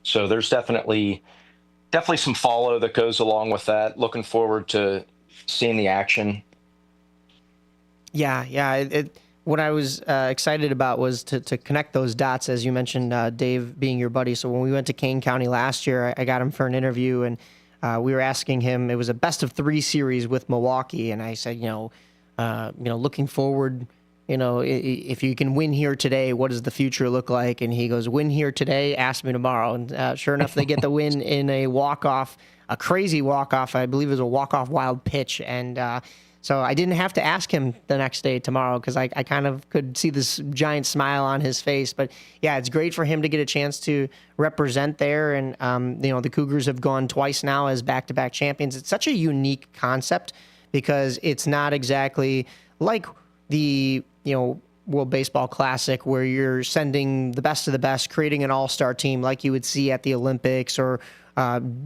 So there's definitely some follow that goes along with that. Looking forward to seeing the action. Yeah. What I was excited about was to connect those dots, as you mentioned, Dave being your buddy. So when we went to Kane County last year, I got him for an interview, and we were asking him. It was a best-of-3 series with Milwaukee, and I said, looking forward, if you can win here today, what does the future look like? And he goes, win here today, ask me tomorrow. And sure enough, they get the win in a walk-off. A crazy walk-off. I believe it was a walk-off wild pitch. And so I didn't have to ask him the next day tomorrow because I kind of could see this giant smile on his face. But, yeah, it's great for him to get a chance to represent there. And, the Cougars have gone twice now as back-to-back champions. It's such a unique concept because it's not exactly like the, World Baseball Classic where you're sending the best of the best, creating an all-star team like you would see at the Olympics or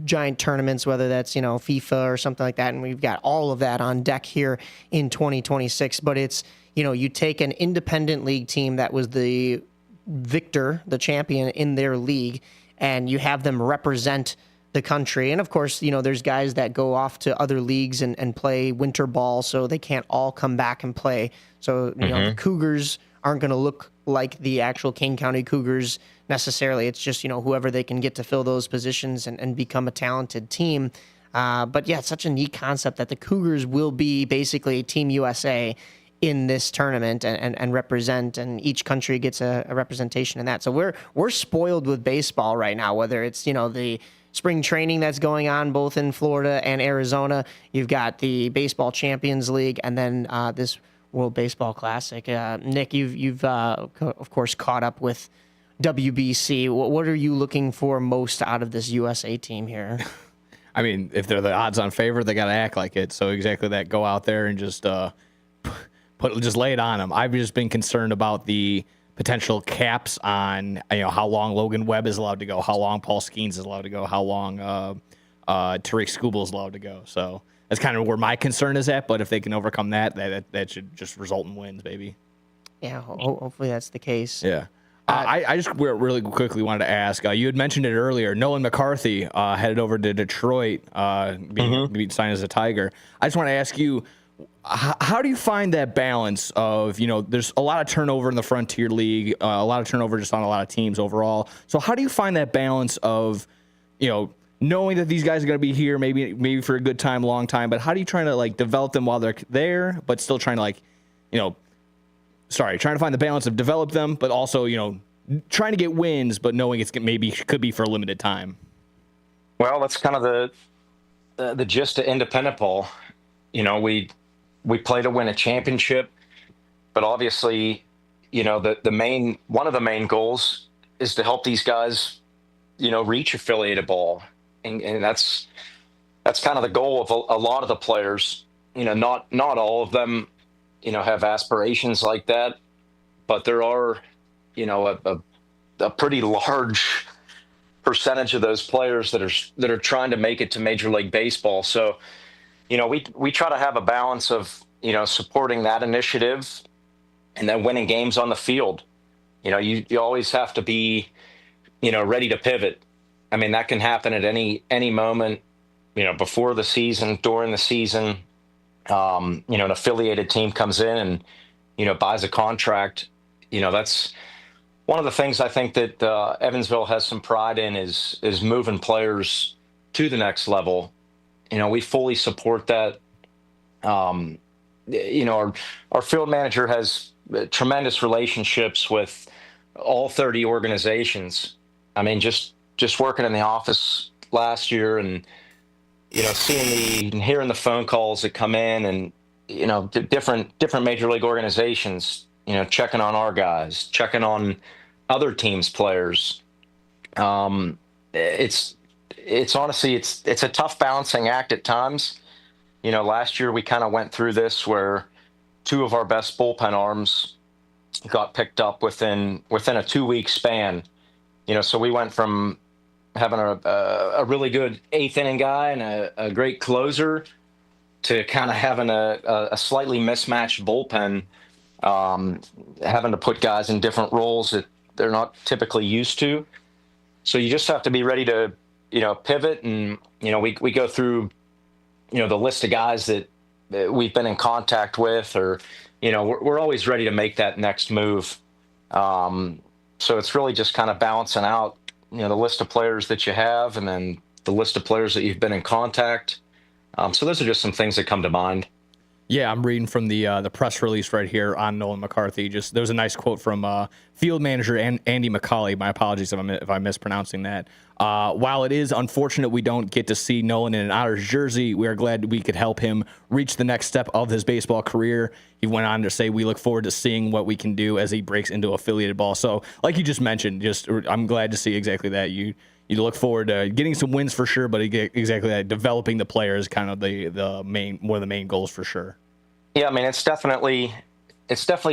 giant tournaments, whether that's, FIFA or something like that. And we've got all of that on deck here in 2026. But it's, you take an independent league team that was the victor, the champion in their league, and you have them represent the country. And of course, there's guys that go off to other leagues and play winter ball, so they can't all come back and play. So, the Cougars aren't going to look like the actual Kane County Cougars necessarily. It's just, whoever they can get to fill those positions and become a talented team. But yeah, it's such a neat concept that the Cougars will be basically Team USA in this tournament and represent, and each country gets a representation in that. So we're spoiled with baseball right now, whether it's, the spring training that's going on both in Florida and Arizona. You've got the Baseball Champions League, and then this World Baseball Classic. Nick, you've of course caught up with WBC. What are you looking for most out of this USA team here? I mean, if they're the odds-on favorite, they got to act like it. So exactly that. Go out there and just lay it on them. I've just been concerned about the potential caps on how long Logan Webb is allowed to go, how long Paul Skeens is allowed to go, how long Tariq Skubal is allowed to go. So that's kind of where my concern is at. But if they can overcome that should just result in wins, baby. Yeah, hopefully that's the case. Yeah. I just really quickly wanted to ask, you had mentioned it earlier, Nolan McCarthy headed over to Detroit, being signed as a Tiger. I just want to ask you, how do you find that balance of, there's a lot of turnover in the Frontier League, a lot of turnover just on a lot of teams overall. So how do you find that balance of, knowing that these guys are going to be here maybe for a good time, long time, but how do you try to develop them while they're there, but still trying to trying to find the balance of develop them, but also, trying to get wins, but knowing it's could be for a limited time? Well, that's kind of the gist of independent ball. We play to win a championship, but obviously, one of the main goals is to help these guys, reach affiliated ball, and that's kind of the goal of a lot of the players. Not all of them, have aspirations like that, but there are, a pretty large percentage of those players that are trying to make it to Major League Baseball. So, we try to have a balance of, supporting that initiative and then winning games on the field. You always have to be, ready to pivot. I mean, that can happen at any moment, before the season, during the season. An affiliated team comes in and, buys a contract. That's one of the things I think that Evansville has some pride in is moving players to the next level. We fully support that. Our field manager has tremendous relationships with all 30 organizations. I mean, just working in the office last year and, seeing and hearing the phone calls that come in and, different major league organizations, checking on our guys, checking on other teams' players. It's honestly, it's a tough balancing act at times. Last year we kind of went through this where two of our best bullpen arms got picked up within a 2-week span. So we went from having a really good eighth inning guy and a great closer to kind of having a slightly mismatched bullpen, having to put guys in different roles that they're not typically used to. So you just have to be ready to, pivot. And, we go through, the list of guys that we've been in contact with, or, we're always ready to make that next move. So it's really just kind of balancing out, the list of players that you have and then the list of players that you've been in contact. So those are just some things that come to mind. Yeah, I'm reading from the press release right here on Nolan McCarthy. There was a nice quote from field manager Andy McCauley. My apologies if I'm mispronouncing that. While it is unfortunate we don't get to see Nolan in an Otters jersey, we are glad we could help him reach the next step of his baseball career. He went on to say, we look forward to seeing what we can do as he breaks into affiliated ball. So like you just mentioned, I'm glad to see exactly that. You look forward to getting some wins for sure, but exactly that, developing the players, kind of one of the main goals for sure. Yeah, I mean, it's definitely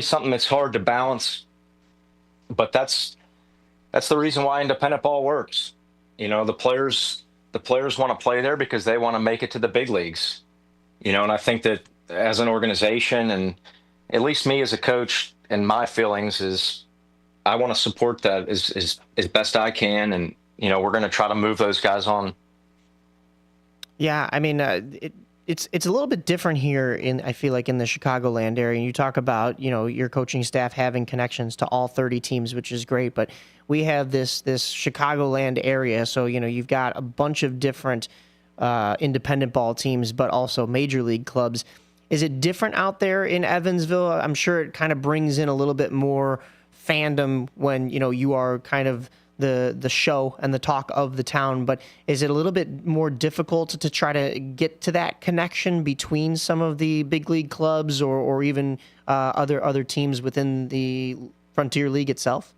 something that's hard to balance, but that's the reason why independent ball works. The players want to play there because they want to make it to the big leagues. And I think that as an organization, and at least me as a coach, and my feelings is I want to support that as best I can, and we're going to try to move those guys on. Yeah, I mean, it's a little bit different here I feel like in the Chicagoland area. And you talk about, your coaching staff having connections to all 30 teams, which is great, but we have this Chicagoland area. So, you've got a bunch of different independent ball teams, but also major league clubs. Is it different out there in Evansville? I'm sure it kind of brings in a little bit more fandom when, you are kind of the show and the talk of the town, but is it a little bit more difficult to try to get to that connection between some of the big league clubs or even other teams within the Frontier League itself?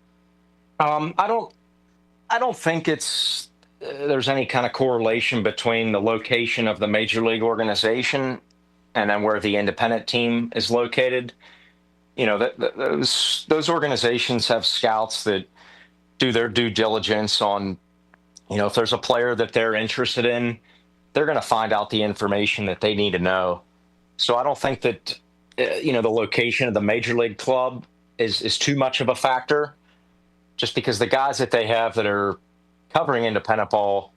I don't think there's any kind of correlation between the location of the major league organization and then where the independent team is located. Those organizations have scouts that do their due diligence on, if there's a player that they're interested in, they're going to find out the information that they need to know. So I don't think that, the location of the major league club is too much of a factor, just because the guys that they have that are covering independent ball,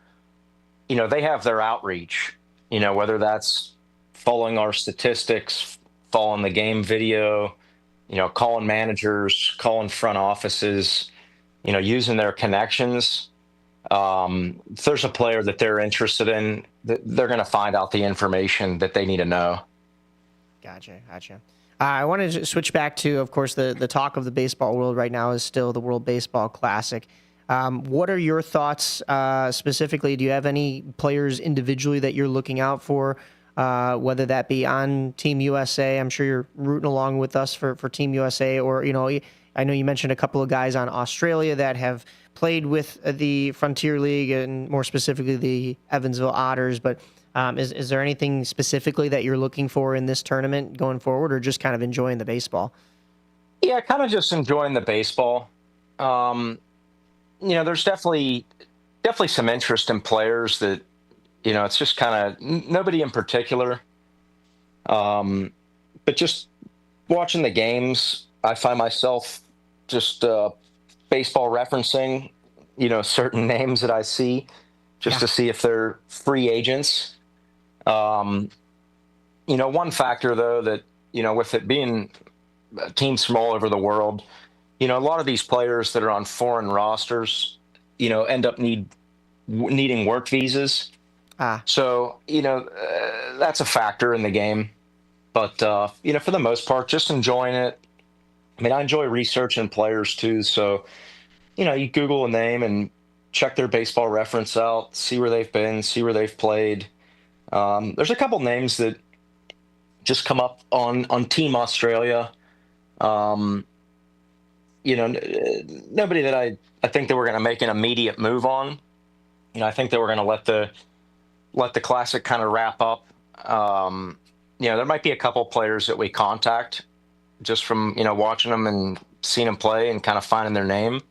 they have their outreach, whether that's following our statistics, following the game video, calling managers, calling front offices, using their connections. If there's a player that they're interested in, they're going to find out the information that they need to know. Gotcha. I wanted to switch back to, of course, the talk of the baseball world right now is still the World Baseball Classic. What are your thoughts specifically? Do you have any players individually that you're looking out for, whether that be on Team USA? I'm sure you're rooting along with us for Team USA, or, I know you mentioned a couple of guys on Australia that have played with the Frontier League and more specifically the Evansville Otters, but is there anything specifically that you're looking for in this tournament going forward, or just kind of enjoying the baseball? Yeah, kind of just enjoying the baseball. There's definitely some interest in players that, it's just kind of nobody in particular. But just watching the games, I find myself just baseball referencing, certain names that I see just to see if they're free agents. One factor, though, that, with it being teams from all over the world, a lot of these players that are on foreign rosters, end up needing work visas. So, that's a factor in the game. But, for the most part, just enjoying it. I mean, I enjoy researching players too. So, you Google a name and check their baseball reference out, see where they've been, see where they've played. There's a couple names that just come up on Team Australia. Nobody that I think that we're going to make an immediate move on. I think that we're going to let the classic kind of wrap up. There might be a couple players that we contact just from, watching them and seeing them play and kind of finding their name.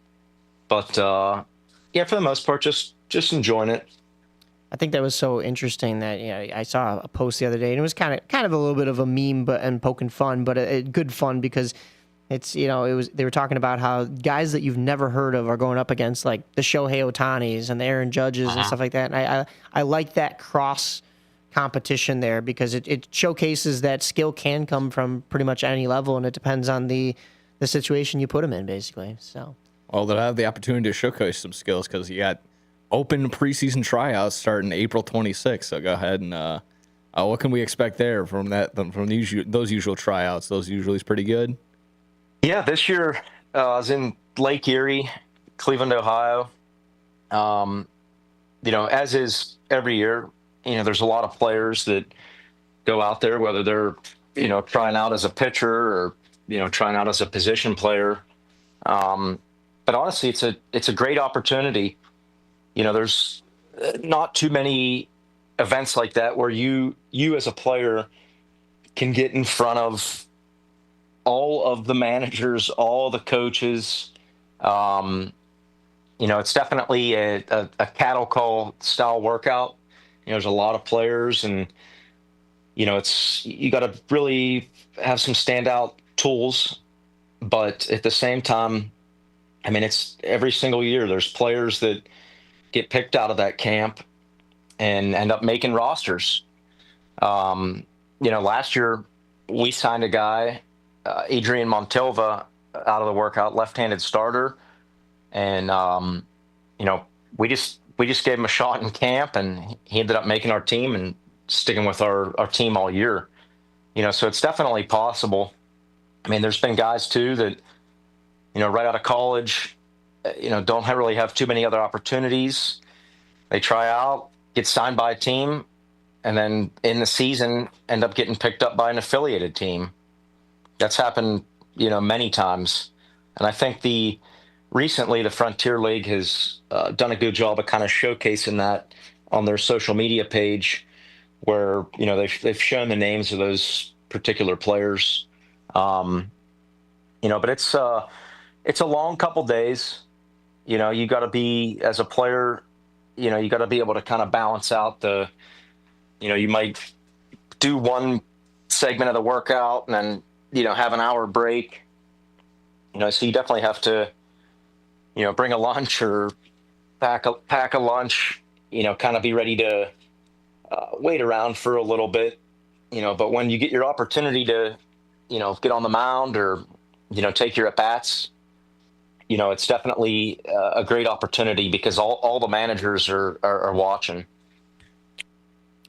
But, for the most part, just enjoying it. I think that was so interesting that I saw a post the other day, and it was kind of a little bit of a meme, and poking fun, but a good fun, because it's they were talking about how guys that you've never heard of are going up against like the Shohei Ohtanis and the Aaron Judges and stuff like that. And I like that cross competition there, because it showcases that skill can come from pretty much any level, and it depends on the situation you put them in, basically. So, well, they'll have the opportunity to showcase some skills, because you got open preseason tryouts starting April 26th. So go ahead and what can we expect there from those usual tryouts? Those usually is pretty good. Yeah, this year I was in Lake Erie, Cleveland, Ohio. As is every year, there's a lot of players that go out there, whether they're, trying out as a pitcher or, trying out as a position player. But honestly, it's a great opportunity. There's not too many events like that where you as a player can get in front of all of the managers, all the coaches. It's definitely a cattle call style workout. There's a lot of players, and you got to really have some standout tools. But at the same time, I mean, it's every single year there's players that get picked out of that camp and end up making rosters. Last year we signed a guy, Adrian Montalva, out of the workout, left-handed starter, and we just gave him a shot in camp, and he ended up making our team and sticking with our team all year. So it's definitely possible. I mean, there's been guys too that, right out of college, don't really have too many other opportunities. They try out, get signed by a team, and then in the season end up getting picked up by an affiliated team. That's happened, many times. And I think recently the Frontier League has done a good job of kind of showcasing that on their social media page, where they've shown the names of those particular players. But it's a long couple days. You got to be, as a player, you got to be able to kind of balance out you might do one segment of the workout and then have an hour break. So you definitely have to bring a lunch or pack a lunch. Kind of be ready to wait around for a little bit. But when you get your opportunity to get on the mound or take your at bats, it's definitely a great opportunity because all the managers are watching.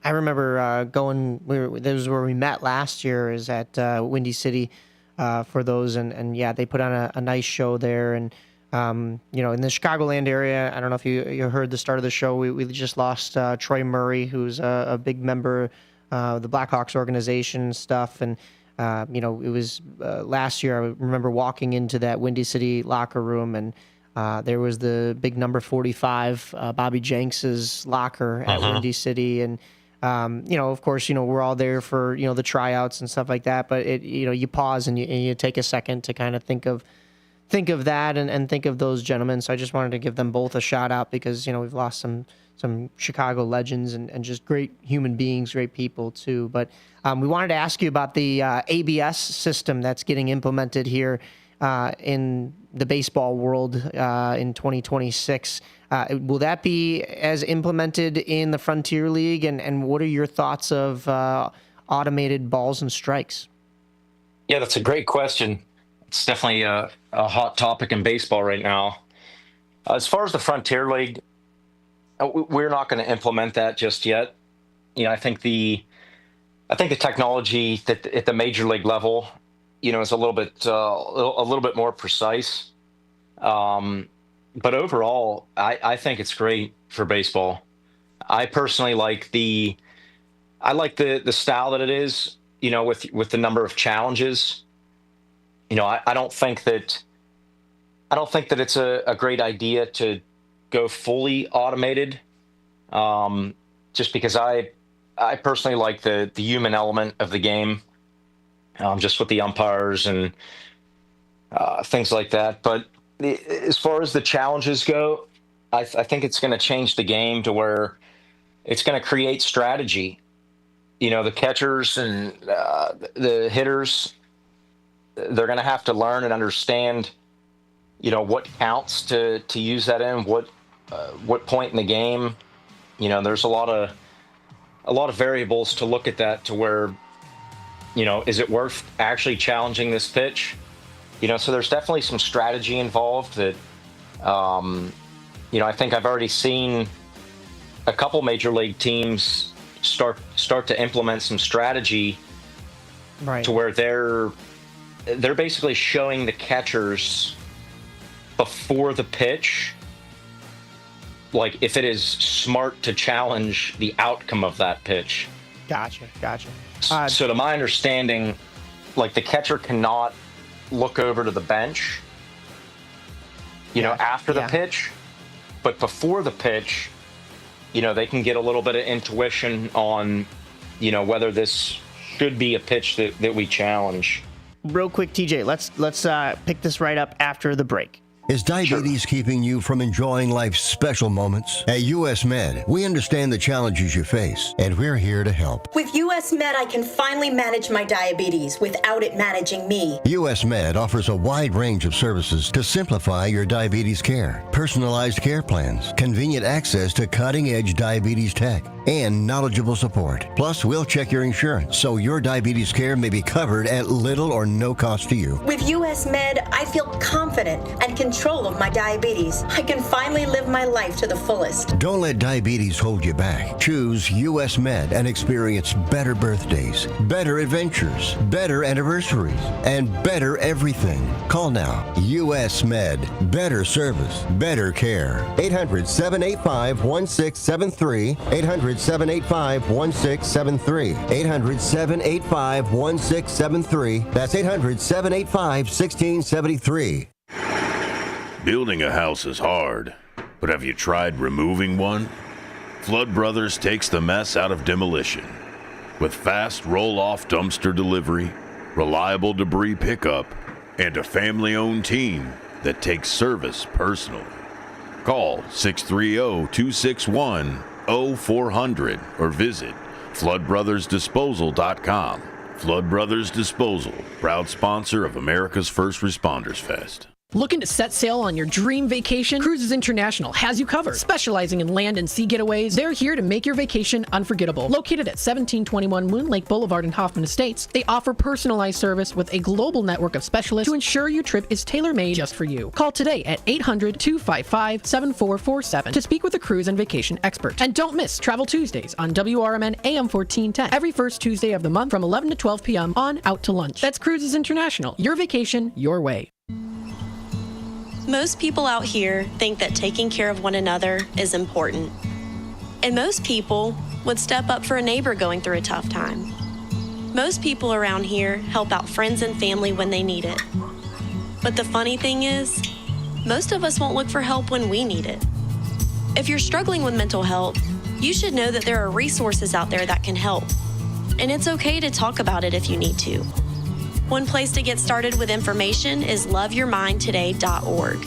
I remember this was where we met last year, is at Windy City for those. And yeah, they put on a nice show there. And, in the Chicagoland area, I don't know if you heard the start of the show, we just lost Troy Murray, who's a big member of the Blackhawks organization and stuff. And, it was last year, I remember walking into that Windy City locker room, and there was the big number 45, Bobby Jenks's locker at Windy City. And, of course, we're all there for, the tryouts and stuff like that. But you pause and you take a second to kind of think of that and think of those gentlemen. So I just wanted to give them both a shout out because, we've lost some Chicago legends and just great human beings, great people too. But we wanted to ask you about the ABS system that's getting implemented here in the baseball world in 2026. Will that be as implemented in the Frontier League? And what are your thoughts of automated balls and strikes? Yeah, that's a great question. It's definitely a hot topic in baseball right now. As far as the Frontier League, we're not going to implement that just yet. I think the technology that at the major league level, is a little bit more precise. But overall, I think it's great for baseball. I personally like the style that it is. With the number of challenges. I don't think that it's a great idea to go fully automated. Just because I personally like the human element of the game, just with the umpires and things like that. But as far as the challenges go, I think it's going to change the game to where it's going to create strategy. The catchers and the hitters, they're going to have to learn and understand, what counts to use that in, what point in the game. There's a lot of variables to look at that to where, is it worth actually challenging this pitch? So there's definitely some strategy involved that, I think I've already seen a couple major league teams start to implement some strategy, right, to where they're basically showing the catchers before the pitch, like if it is smart to challenge the outcome of that pitch. Gotcha. So to my understanding, like the catcher cannot look over to the bench, after the pitch, but before the pitch, they can get a little bit of intuition on, whether this should be a pitch that we challenge. Real quick, TJ, let's pick this right up after the break. Is diabetes keeping you from enjoying life's special moments? At US Med, we understand the challenges you face, and we're here to help. With US Med, I can finally manage my diabetes without it managing me. US Med offers a wide range of services to simplify your diabetes care. Personalized care plans, convenient access to cutting-edge diabetes tech, and knowledgeable support. Plus, we'll check your insurance so your diabetes care may be covered at little or no cost to you. With US Med, I feel confident and control of my diabetes. I can finally live my life to the fullest. Don't let diabetes hold you back. Choose US Med and experience better birthdays, better adventures, better anniversaries, and better everything. Call now. US Med. Better service, better care. 800-785-1673. 800-785-1673. 800-785-1673. That's 800-785-1673. Building a house is hard, but have you tried removing one? Flood Brothers takes the mess out of demolition. With fast roll-off dumpster delivery, reliable debris pickup, and a family-owned team that takes service personally. Call 630-261-0400 or visit floodbrothersdisposal.com. Flood Brothers Disposal, proud sponsor of America's First Responders Fest. Looking to set sail on your dream vacation? Cruises International has you covered. Specializing in land and sea getaways, they're here to make your vacation unforgettable. Located at 1721 Moon Lake Boulevard in Hoffman Estates, they offer personalized service with a global network of specialists to ensure your trip is tailor-made just for you. Call today at 800-255-7447 to speak with a cruise and vacation expert. And don't miss Travel Tuesdays on WRMN AM 1410 every first Tuesday of the month from 11 to 12 p.m. on Out to Lunch. That's Cruises International. Your vacation, your way. Most people out here think that taking care of one another is important. And most people would step up for a neighbor going through a tough time. Most people around here help out friends and family when they need it. But the funny thing is, most of us won't look for help when we need it. If you're struggling with mental health, you should know that there are resources out there that can help. And it's okay to talk about it if you need to. One place to get started with information is loveyourmindtoday.org.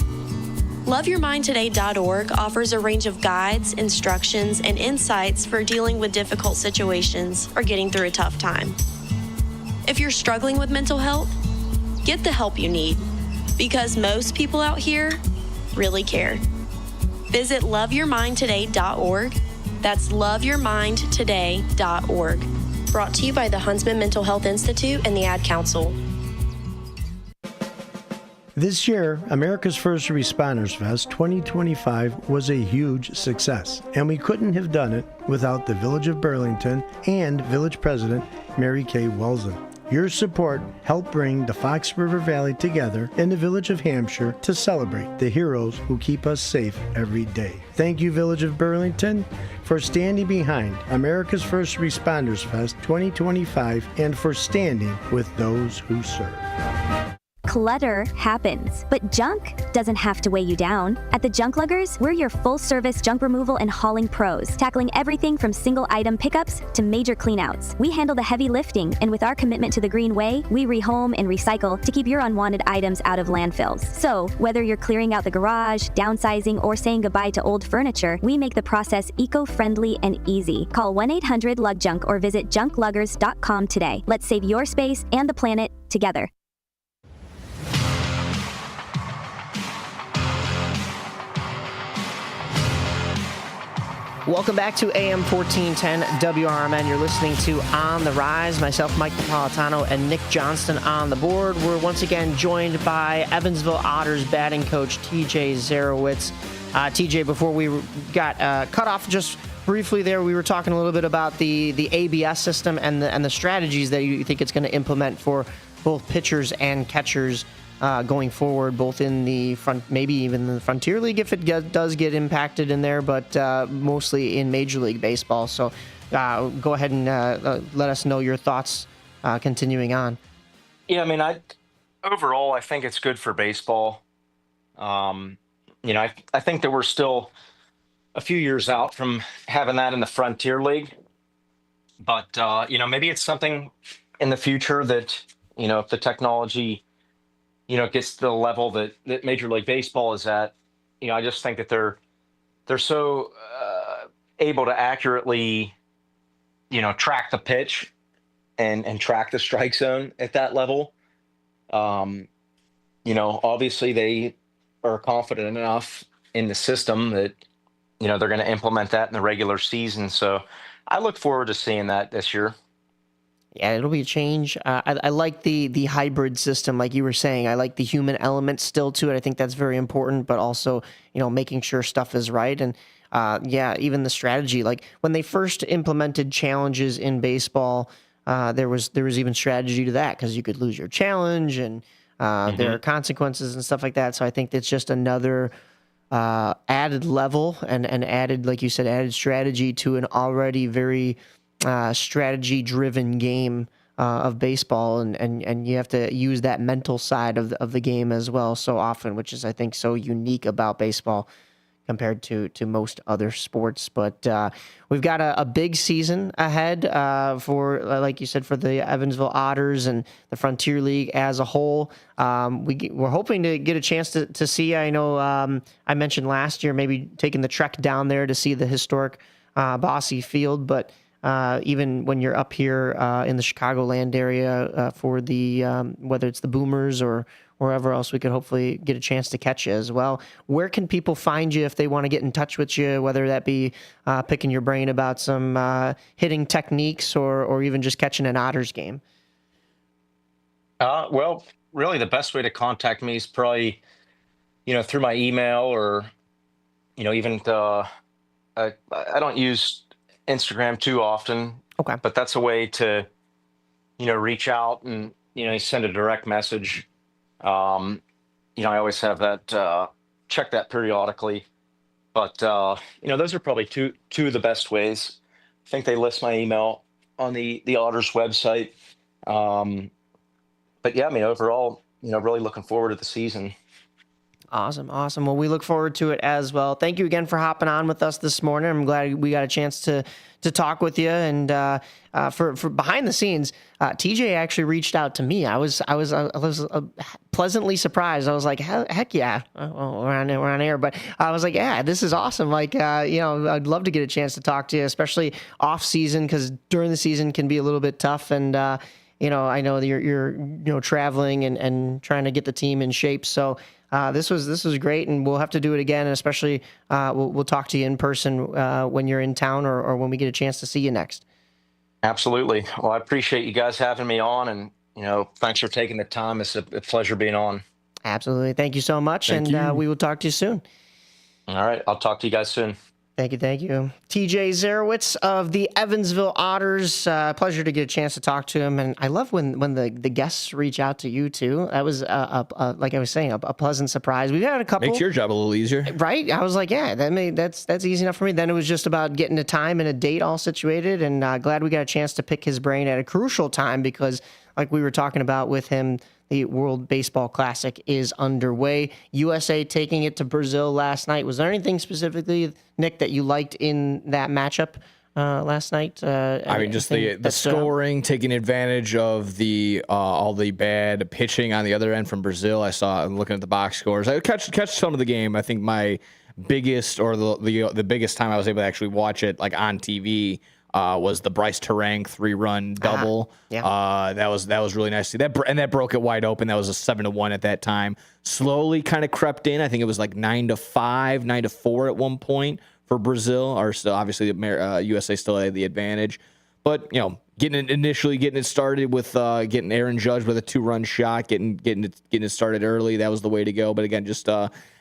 Loveyourmindtoday.org offers a range of guides, instructions, and insights for dealing with difficult situations or getting through a tough time. If you're struggling with mental health, get the help you need, because most people out here really care. Visit loveyourmindtoday.org. That's loveyourmindtoday.org. Brought to you by the Huntsman Mental Health Institute and the Ad Council. This year, America's First Responders Fest 2025 was a huge success, and we couldn't have done it without the Village of Burlington and Village President Mary Kay Welsen. Your support helped bring the Fox River Valley together in the Village of Hampshire to celebrate the heroes who keep us safe every day. Thank you, Village of Burlington, for standing behind America's First Responders Fest 2025 and for standing with those who serve. Clutter happens, but junk doesn't have to weigh you down. At the Junk Luggers, we're your full-service junk removal and hauling pros, tackling everything from single-item pickups to major cleanouts. We handle the heavy lifting, and with our commitment to the Green Way, we rehome and recycle to keep your unwanted items out of landfills. So, whether you're clearing out the garage, downsizing, or saying goodbye to old furniture, we make the process eco-friendly and easy. Call 1-800-LUG-JUNK or visit junkluggers.com today. Let's save your space and the planet together. Welcome back to AM 1410 WRMN. You're listening to On the Rise. Myself, Mike Napolitano, and Nick Johnston on the board. We're once again joined by Evansville Otters batting coach TJ Zarowitz. TJ, before we got cut off just briefly there, we were talking a little bit about the ABS system and the strategies that you think it's going to implement for both pitchers and catchers going forward, both in the front, maybe even the Frontier League if it does get impacted in there, but mostly in Major League Baseball. So go ahead and let us know your thoughts continuing on. Yeah, I mean, overall, I think it's good for baseball. I think that we're still a few years out from having that in the Frontier League, but maybe it's something in the future that, if the technology gets to the level that Major League Baseball is at. I just think that they're so able to accurately, track the pitch and track the strike zone at that level. Obviously they are confident enough in the system that, they're going to implement that in the regular season. So I look forward to seeing that this year. Yeah, it'll be a change. I like the hybrid system, like you were saying. I like the human element still to it. I think that's very important, but also, making sure stuff is right. And even the strategy. Like when they first implemented challenges in baseball, there was even strategy to that because you could lose your challenge and there are consequences and stuff like that. So I think that's just another added level and added, like you said, added strategy to an already very strategy-driven game of baseball, and you have to use that mental side of the game as well so often, which is, I think, so unique about baseball compared to most other sports. But we've got a big season ahead for, like you said, for the Evansville Otters and the Frontier League as a whole. We're hoping to get a chance to see. I know I mentioned last year maybe taking the trek down there to see the historic Bosse Field, but even when you're up here in the Chicagoland area for the whether it's the Boomers or wherever else, we could hopefully get a chance to catch you as well. Where can people find you if they want to get in touch with you, whether that be picking your brain about some hitting techniques or even just catching an Otters game? Well, really the best way to contact me is probably, through my email or, even I don't use Instagram too often. Okay. But that's a way to, reach out and, send a direct message. I always have that, check that periodically. But, those are probably two of the best ways. I think they list my email on the Otters website. But yeah, overall, really looking forward to the season. Awesome. Well, we look forward to it as well. Thank you again for hopping on with us this morning. I'm glad we got a chance to talk with you. And for behind the scenes, TJ actually reached out to me. I was pleasantly surprised. I was like, heck yeah, we're on air. But I was like, yeah, this is awesome. Like, I'd love to get a chance to talk to you, especially off season, because during the season can be a little bit tough. And I know that you're traveling and trying to get the team in shape. So. This was great, and we'll have to do it again. And especially, we'll talk to you in person when you're in town or when we get a chance to see you next. Absolutely. Well, I appreciate you guys having me on, and thanks for taking the time. It's a pleasure being on. Absolutely, thank you so much, we will talk to you soon. All right, I'll talk to you guys soon. Thank you. TJ Zarowitz of the Evansville Otters. Pleasure to get a chance to talk to him. And I love when the guests reach out to you, too. That was, like I was saying, a pleasant surprise. We've had a couple. Makes your job a little easier. Right? I was like, yeah, that's easy enough for me. Then it was just about getting a time and a date all situated. And glad we got a chance to pick his brain at a crucial time because, like we were talking about with him, the World Baseball Classic is underway. USA taking it to Brazil last night. Was there anything specifically, Nick, that you liked in that matchup last night? Just the scoring, taking advantage of the all the bad pitching on the other end from Brazil. I saw, I'm looking at the box scores. I catch some of the game. I think my biggest or the biggest time I was able to actually watch it like on TV was the Bryce Terang 3-run double. That was really nice to see. That broke it wide open. That was a 7-1 at that time. Slowly kind of crept in. I think it was like 9-5, 9-4 at one point for Brazil. Or still, obviously, USA still had the advantage. But getting it started with getting Aaron Judge with a 2-run shot, getting it started early. That was the way to go. But again, just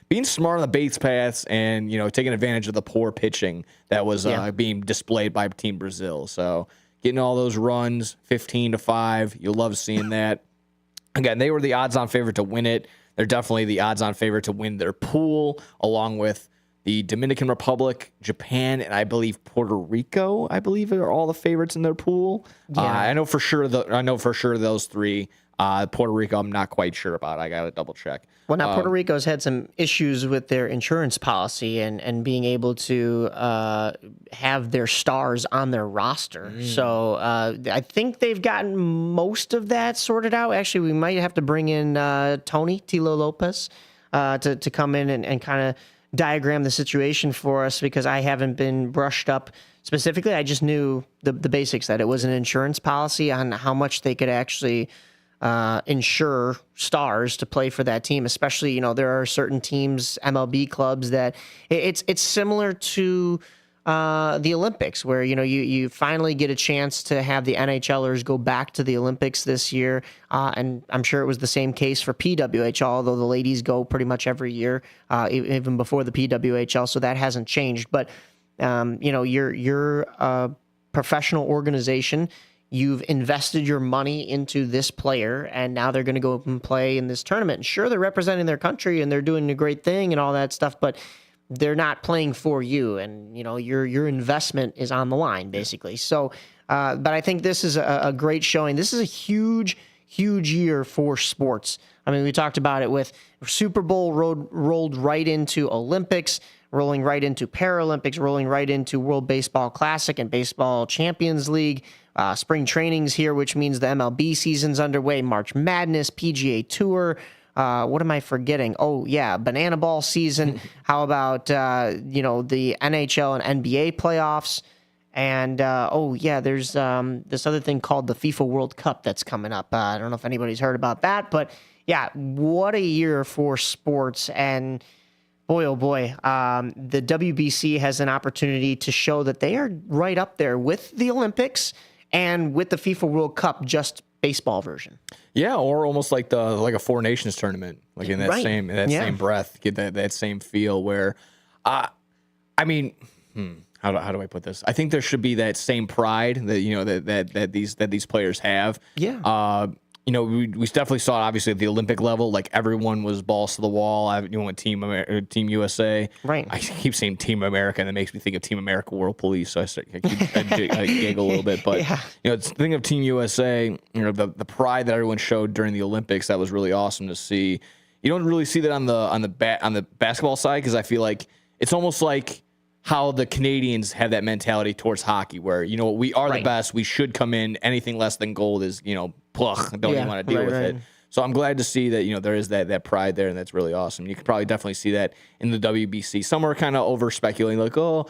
being smart on the base paths and, taking advantage of the poor pitching that was being displayed by Team Brazil. So getting all those runs, 15-5, you'll love seeing that. Again, they were the odds-on favorite to win it. They're definitely the odds-on favorite to win their pool, along with The Dominican Republic, Japan, and I believe Puerto Rico, are all the favorites in their pool. Yeah. I know for sure those three. Puerto Rico, I'm not quite sure about. I got to double check. Well, now Puerto Rico's had some issues with their insurance policy and being able to have their stars on their roster. So I think they've gotten most of that sorted out. Actually, we might have to bring in Tilo Lopez to come in and kind of diagram the situation for us, because I haven't been brushed up specifically. I just knew the basics, that it was an insurance policy on how much they could actually insure stars to play for that team. Especially, there are certain teams, MLB clubs, that it's similar to the Olympics, where you finally get a chance to have the NHLers go back to the Olympics this year, and I'm sure it was the same case for PWHL, although the ladies go pretty much every year, even before the PWHL, so that hasn't changed. But you're a professional organization. You've invested your money into this player, and now they're going to go and play in this tournament. And sure, they're representing their country and they're doing a great thing and all that stuff, but they're not playing for you, and your investment is on the line, basically. So, but I think this is a great showing. This is a huge year for sports. I mean, we talked about it with Super Bowl rolled right into Olympics, rolling right into Paralympics, rolling right into World Baseball Classic and Baseball Champions League. Spring training's here, which means the MLB season's underway. March Madness, PGA Tour. What am I forgetting? Oh, yeah, Banana Ball season. How about, the NHL and NBA playoffs? And, there's this other thing called the FIFA World Cup that's coming up. I don't know if anybody's heard about that, but, yeah, what a year for sports. And, boy, oh, boy, the WBC has an opportunity to show that they are right up there with the Olympics and with the FIFA World Cup, just baseball version. Yeah, or almost like a Four Nations tournament, like in that same breath, get that same feel. Where, how do I put this? I think there should be that same pride that these players have. Yeah. We definitely saw it, obviously, at the Olympic level. Like, everyone was balls to the wall. With Team USA. Right. I keep saying Team America, and that makes me think of Team America World Police. So I giggle a little bit. But, think of Team USA, the pride that everyone showed during the Olympics, that was really awesome to see. You don't really see that on the basketball side, because I feel like it's almost like how the Canadians have that mentality towards hockey, where, we are the best. We should come in. Anything less than gold is, don't even want to deal with it. So I'm glad to see that, there is that pride there, and that's really awesome. You could probably definitely see that in the WBC. Some are kind of over speculating, like, are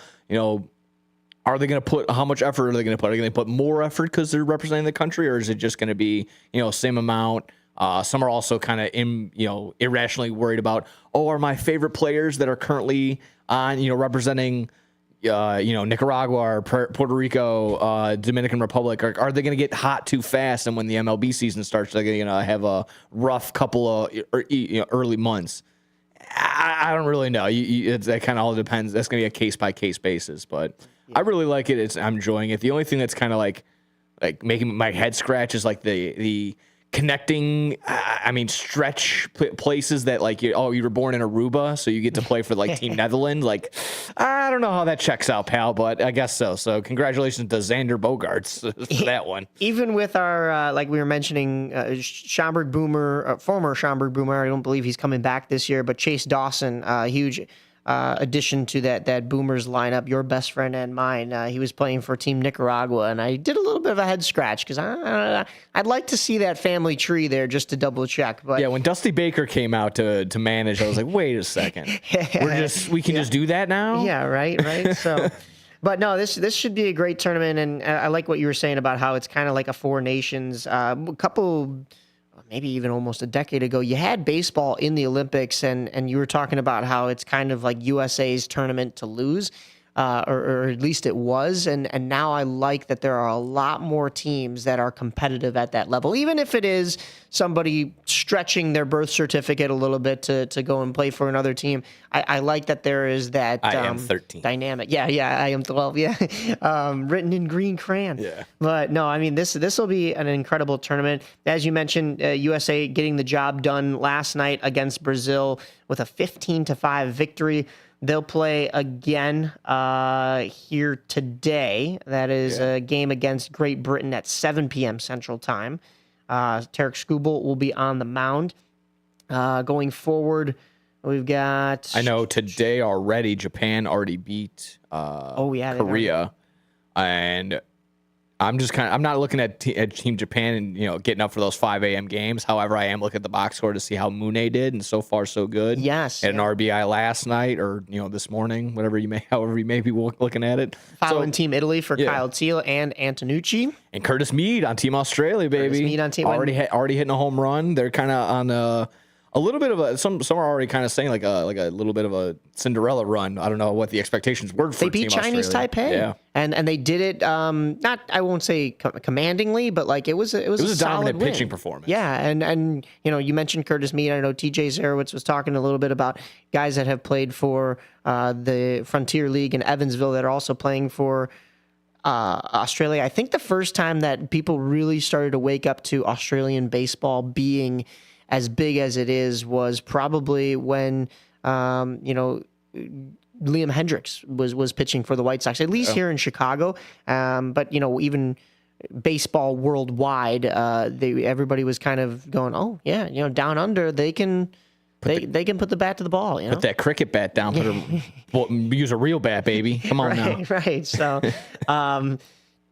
they going to put, how much effort are they going to put? Are they going to put more effort because they're representing the country, or is it just going to be, same amount? Some are also kind of, irrationally worried about, are my favorite players that are currently on, representing, Nicaragua or Puerto Rico, Dominican Republic, are they going to get hot too fast? And when the MLB season starts, they're going to have a rough couple of early months. I don't really know. That kind of all depends. That's going to be a case by case basis, but I really like it. I'm enjoying it. The only thing that's kind of like making my head scratch is like the connecting, stretch places that, like, you were born in Aruba, so you get to play for like Team Netherlands. Like, I don't know how that checks out, pal, but I guess so. So congratulations to Xander Bogaerts for that one. Even with our, like we were mentioning, Schaumburg Boomer, former Schaumburg Boomer, I don't believe he's coming back this year, but Chase Dawson, huge addition to that Boomers lineup, your best friend and mine. He was playing for Team Nicaragua, and I did a little bit of a head scratch because I'd like to see that family tree there just to double check. But yeah, when Dusty Baker came out to manage, I was like, wait a second, we can just do that now? Yeah, right. So. But no, this should be a great tournament, and I like what you were saying about how it's kind of like a Four Nations. Maybe even almost a decade ago, you had baseball in the Olympics, and you were talking about how it's kind of like USA's tournament to lose, or at least it was. And now I like that there are a lot more teams that are competitive at that level, even if it is somebody stretching their birth certificate a little bit to go and play for another team. I like that there is that I am 13 dynamic. Yeah, I am 12. Yeah, written in green crayon. Yeah. But no, this will be an incredible tournament. As you mentioned, USA getting the job done last night against Brazil with a 15-5 victory. They'll play again here today. That is a game against Great Britain at 7 p.m. Central Time. Tarek Skubal will be on the mound. Going forward, we've got... I know today already, Japan already beat Korea. And I'm not looking at Team Japan and getting up for those 5 a.m. games. However, I am looking at the box score to see how Mune did, and so far so good. Yes, at an RBI last night or this morning, however you may be looking at it. Following Team Italy for Kyle Teal and Antonucci, and Curtis Mead on Team Australia, baby. Curtis Mead on Team already hitting a home run. They're kind of on a little bit of a some are already kind of saying like a little bit of a Cinderella run. I don't know what the expectations were for. They beat Team Chinese Australia. Taipei, and they did it not, I won't say commandingly, but like it was a dominant solid pitching win. performance. Yeah, and you mentioned Curtis Mead. I know TJ Zarowitz was talking a little bit about guys that have played for the Frontier League in Evansville that are also playing for Australia. I think the first time that people really started to wake up to Australian baseball being as big as it is was probably when Liam Hendricks was pitching for the White Sox, at least here in Chicago. But even baseball worldwide, everybody was kind of going, oh yeah, down under they can put the bat to the ball. Put that cricket bat down. Use a real bat, baby. Come on now. Right. So.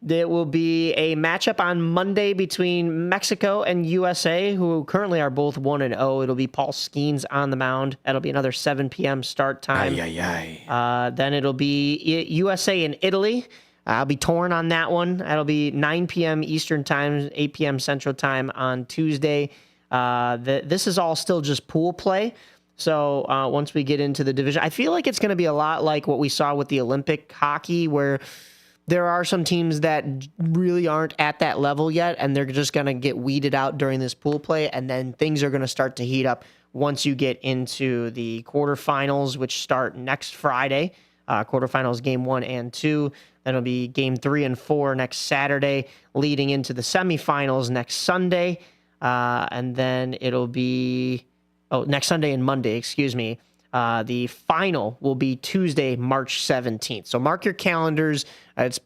There will be a matchup on Monday between Mexico and USA, who currently are both 1-0. It'll be Paul Skeens on the mound. That'll be another 7 p.m. start time. Then it'll be USA and Italy. I'll be torn on that one. That'll be 9 p.m. Eastern time, 8 p.m. Central time on Tuesday. This is all still just pool play. So once we get into the division, I feel like it's going to be a lot like what we saw with the Olympic hockey, where there are some teams that really aren't at that level yet, and they're just going to get weeded out during this pool play, and then things are going to start to heat up once you get into the quarterfinals, which start next Friday. Quarterfinals game 1 and 2. Then it'll be game 3 and 4 next Saturday, leading into the semifinals next Sunday. And then it'll be next Sunday and Monday, excuse me. The final will be Tuesday, March 17th. So mark your calendars. It's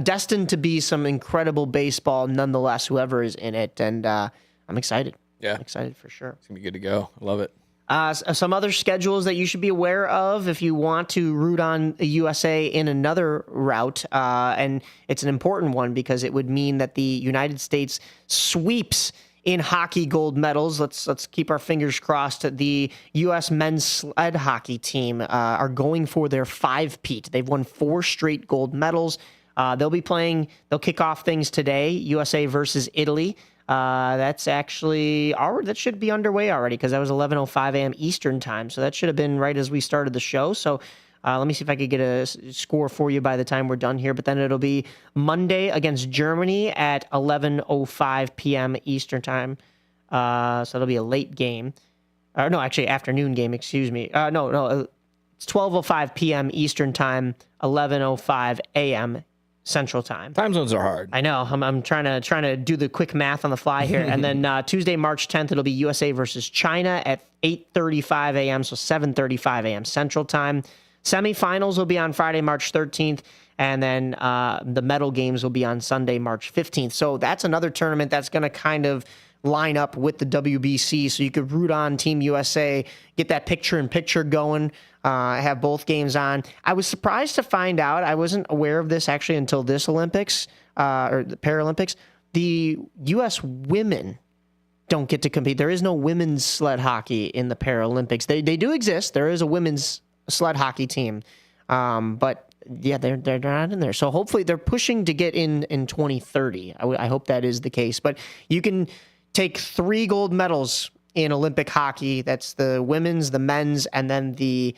destined to be some incredible baseball nonetheless, whoever is in it. And I'm excited. Yeah. I'm excited for sure. It's going to be good to go. I love it. Some other schedules that you should be aware of if you want to root on the USA in another route. And it's an important one because it would mean that the United States sweeps in hockey gold medals. Let's keep our fingers crossed. The U.S. men's sled hockey team are going for their 5-peat. They've won 4 straight gold medals. They'll kick off things today, USA versus Italy. That's actually that should be underway already because that was 11:05 a.m. Eastern time. So that should have been right as we started the show. So let me see if I could get a score for you by the time we're done here. But then it'll be Monday against Germany at 11:05 p.m. Eastern time. So it'll be a late game. No, actually afternoon game. Excuse me. No, it's 12:05 p.m. Eastern time, 11:05 a.m. Central time. Time zones are hard. I know. I'm trying to do the quick math on the fly here. And then Tuesday, March 10th, it'll be USA versus China at 8:35 a.m. So 7:35 a.m. Central time. Semifinals will be on Friday, March 13th, and then the medal games will be on Sunday, March 15th. So that's another tournament that's going to kind of line up with the WBC, so you could root on Team USA, get that picture-in-picture going, have both games on. I was surprised to find out, I wasn't aware of this actually until this Olympics, or the Paralympics, the U.S. women don't get to compete. There is no women's sled hockey in the Paralympics. They do exist. There is a women's sled hockey team, but yeah, they're not in there. So hopefully they're pushing to get in 2030. I hope that is the case. But you can take 3 gold medals in Olympic hockey. That's the women's, the men's, and then the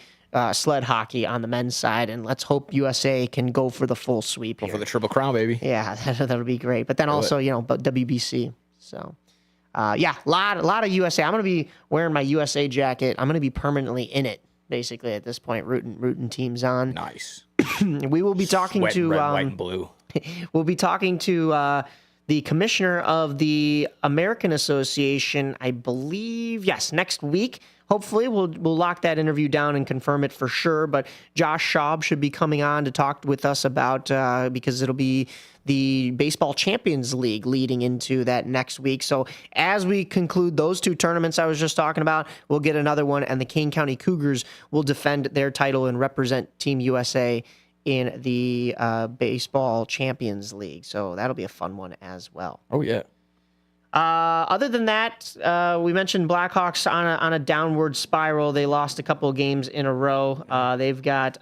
sled hockey on the men's side. And let's hope USA can go for the full sweep here. Go for the Triple Crown, baby. Yeah, that'll be great. But then also, but WBC. So. Yeah, a lot of USA. I'm going to be wearing my USA jacket. I'm going to be permanently in it, basically, at this point, rooting teams on. Nice. We will be talking to red, white, and blue. We'll be talking to the commissioner of the American Association, I believe, yes, next week. Hopefully, we'll lock that interview down and confirm it for sure. But Josh Schaub should be coming on to talk with us about, because it'll be the Baseball Champions League leading into that next week. So as we conclude those two tournaments I was just talking about, we'll get another one, and the Kane County Cougars will defend their title and represent Team USA in the Baseball Champions League. So that'll be a fun one as well. Oh, yeah. Other than that, we mentioned Blackhawks on a downward spiral. They lost a couple of games in a row. They've got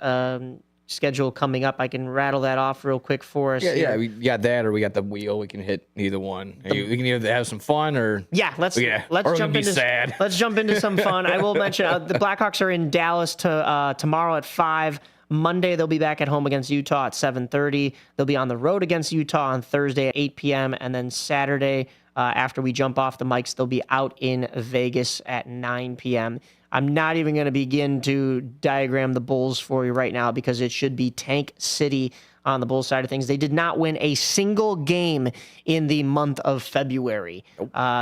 schedule coming up. I can rattle that off real quick for us. Yeah, we got that, or we got the wheel. We can hit either one. We can either have some fun, or let's jump into sad. Let's jump into some fun. I will mention the Blackhawks are in Dallas tomorrow at 5. Monday, they'll be back at home against Utah at 7:30. They'll be on the road against Utah on Thursday at 8 p.m. And then Saturday, after we jump off the mics, they'll be out in Vegas at 9 p.m. I'm not even going to begin to diagram the Bulls for you right now because it should be Tank City on the Bulls side of things. They did not win a single game in the month of February.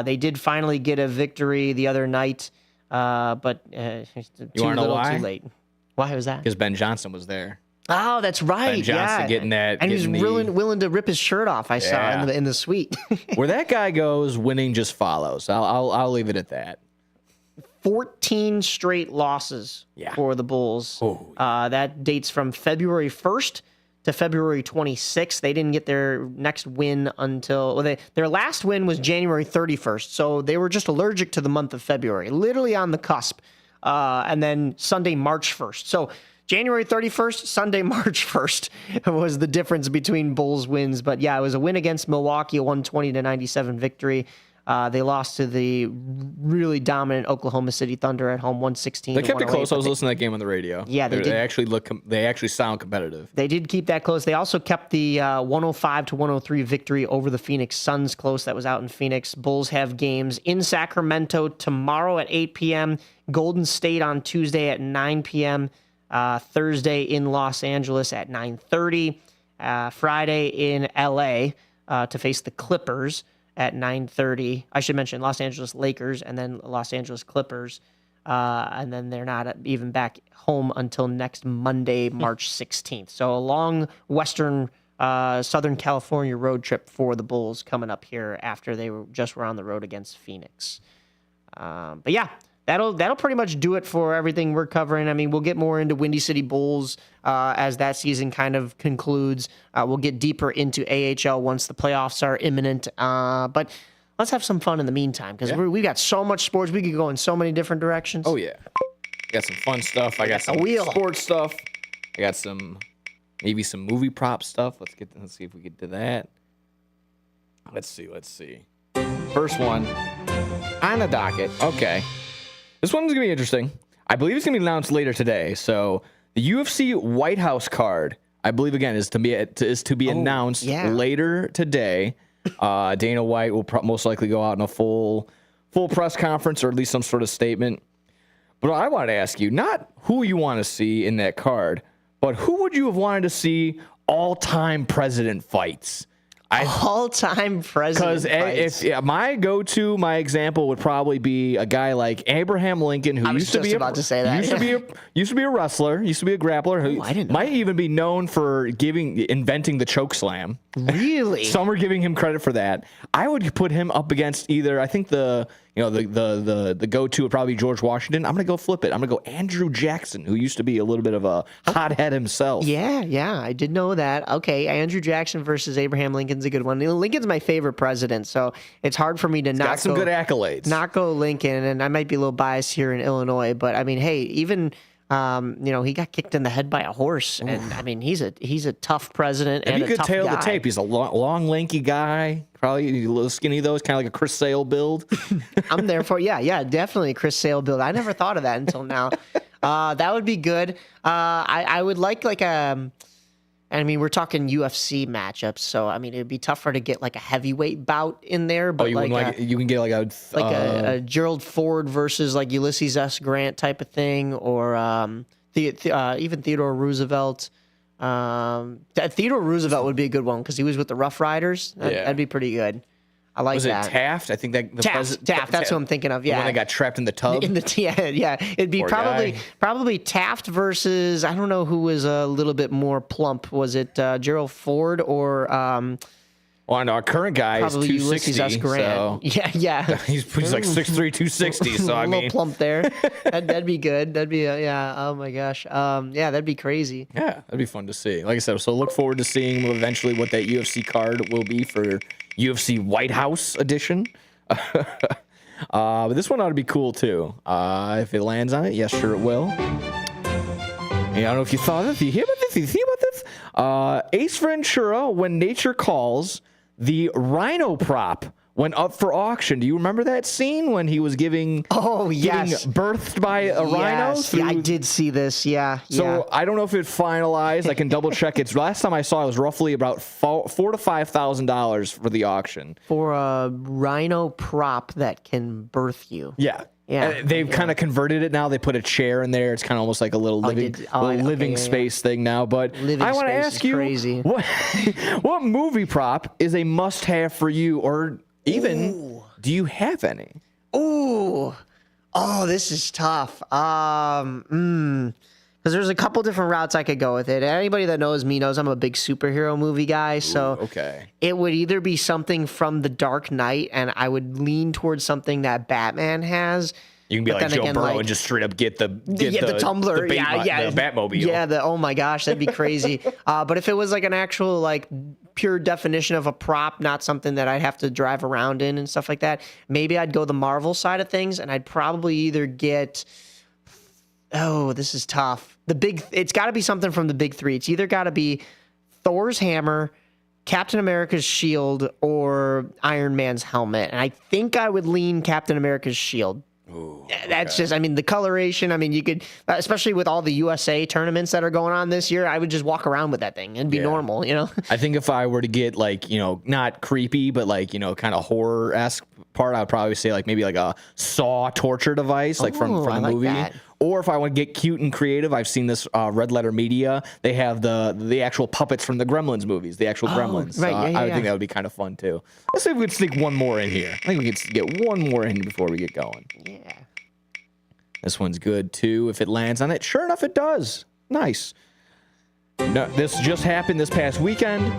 They did finally get a victory the other night, but too little, too late. Why was that? Because Ben Johnson was there. Oh, that's right. Ben Johnson getting that. And he was willing to rip his shirt off, I saw in the suite. Where that guy goes, winning just follows. I'll leave it at that. 14 straight losses for the Bulls. That dates from February 1st to February 26th. They didn't get their next win until their last win was January 31st. So they were just allergic to the month of February, literally on the cusp. And then Sunday, March 1st. So January 31st, Sunday, March 1st was the difference between Bulls wins. But yeah, it was a win against Milwaukee, a 120-97 victory. They lost to the really dominant Oklahoma City Thunder at home, 116. They kept it close. I was listening to that game on the radio. Yeah, they actually look. They actually sound competitive. They did keep that close. They also kept the 105-103 victory over the Phoenix Suns close. That was out in Phoenix. Bulls have games in Sacramento tomorrow at 8 p.m. Golden State on Tuesday at 9 p.m. Thursday in Los Angeles at 9:30. Friday in L.A. To face the Clippers at 9:30. I should mention Los Angeles Lakers and then Los Angeles Clippers. And then they're not even back home until next Monday, March 16th. So a long Southern California road trip for the Bulls coming up here after they were on the road against Phoenix. But yeah, that'll pretty much do it for everything we're covering. I mean, we'll get more into Windy City Bulls as that season kind of concludes. We'll get deeper into AHL once the playoffs are imminent. But let's have some fun in the meantime because we've got so much sports. We could go in so many different directions. Oh, yeah. I got some fun stuff. I got some sports stuff. I got maybe some movie prop stuff. Let's see if we get to that. Let's see. First one on the docket. Okay. This one's going to be interesting. I believe it's going to be announced later today. So the UFC White House card, I believe, again, is to be announced later today. Dana White will most likely go out in a full press conference or at least some sort of statement. But I wanted to ask you, not who you want to see in that card, but who would you have wanted to see all-time president fights? All-time president fights. Because my example would probably be a guy like Abraham Lincoln, who used to be a wrestler, used to be a grappler, who might even be known for inventing the choke slam. Really? Some are giving him credit for that. I would put him up against either. I think the go-to would probably be George Washington. I'm gonna go flip it. I'm gonna go Andrew Jackson, who used to be a little bit of a hothead himself. Yeah, I did know that. Okay, Andrew Jackson versus Abraham Lincoln's a good one. Lincoln's my favorite president, so it's hard for me to got some good accolades. Not go Lincoln, and I might be a little biased here in Illinois, but I mean, hey, even. He got kicked in the head by a horse, and I mean, he's a tough president and a tough guy. If you could tail the tape, he's a long, lanky guy, probably a little skinny though. It's kind of like a Chris Sale build. I'm there for definitely Chris Sale build. I never thought of that until now. That would be good. I would like I mean, we're talking UFC matchups, so I mean, it'd be tougher to get like a heaveveight bout in there. But you can get a Gerald Ford versus like Ulysses S. Grant type of thing, or even Theodore Roosevelt. Theodore Roosevelt would be a good one because he was with the Rough Riders. That'd be pretty good. I like was that. Was it Taft? I think that Taft. That's what I'm thinking of. Yeah, the one that got trapped in the tub. Yeah. It'd be probably Taft versus, I don't know who was a little bit more plump. Was it Gerald Ford or? Well, I know our current guy is 260. S. Grant. So yeah. he's like 6'3", 260. So I mean, a little plump there. That'd be good. That'd be oh my gosh. That'd be crazy. Yeah, that'd be fun to see. Like I said, so look forward to seeing eventually what that UFC card will be for UFC White House edition. But this one ought to be cool too. If it lands on it, yes, sure it will. I don't know if you thought of it. You hear about this? You see about this? Ace Ventura, When Nature Calls, the rhino prop went up for auction. Do you remember that scene when he was getting birthed by a rhino? Yeah, I did see this. Yeah. So I don't know if it finalized. I can double check. It's last time I saw it was roughly about $4,000 to $5,000 for the auction for a rhino prop that can birth you. Yeah. Yeah, and they've kind of converted it now. They put a chair in there. It's kind of almost like a little living space thing now. But I want to ask you, what movie prop is a must-have for you, or even do you have any? Oh, this is tough. Because there's a couple different routes I could go with it. Anybody that knows me knows I'm a big superhero movie guy. So it would either be something from The Dark Knight, and I would lean towards something that Batman has. You can be like Joe Burrow and just straight up get the tumbler, the Batmobile. Yeah, oh my gosh, that'd be crazy. But if it was like an actual like pure definition of a prop, not something that I'd have to drive around in and stuff like that, maybe I'd go the Marvel side of things, and I'd probably either get. Oh, this is tough. It's got to be something from the big three. It's either got to be Thor's hammer, Captain America's shield, or Iron Man's helmet. And I think I would lean Captain America's shield. Ooh, That's just, I mean, the coloration. I mean, you could, especially with all the USA tournaments that are going on this year, I would just walk around with that thing. It'd be normal, you know? I think if I were to get like, not creepy, but like, kind of horror-esque part, I would probably say like maybe like a Saw torture device, like from the movie. That. Or if I want to get cute and creative, I've seen this Red Letter Media. They have the actual puppets from the Gremlins movies, the actual Gremlins. Right, I would think that would be kind of fun too. Let's see if we can sneak one more in here. I think we could get one more in before we get going. Yeah. This one's good too. If it lands on it, sure enough, it does. Nice. No, this just happened this past weekend.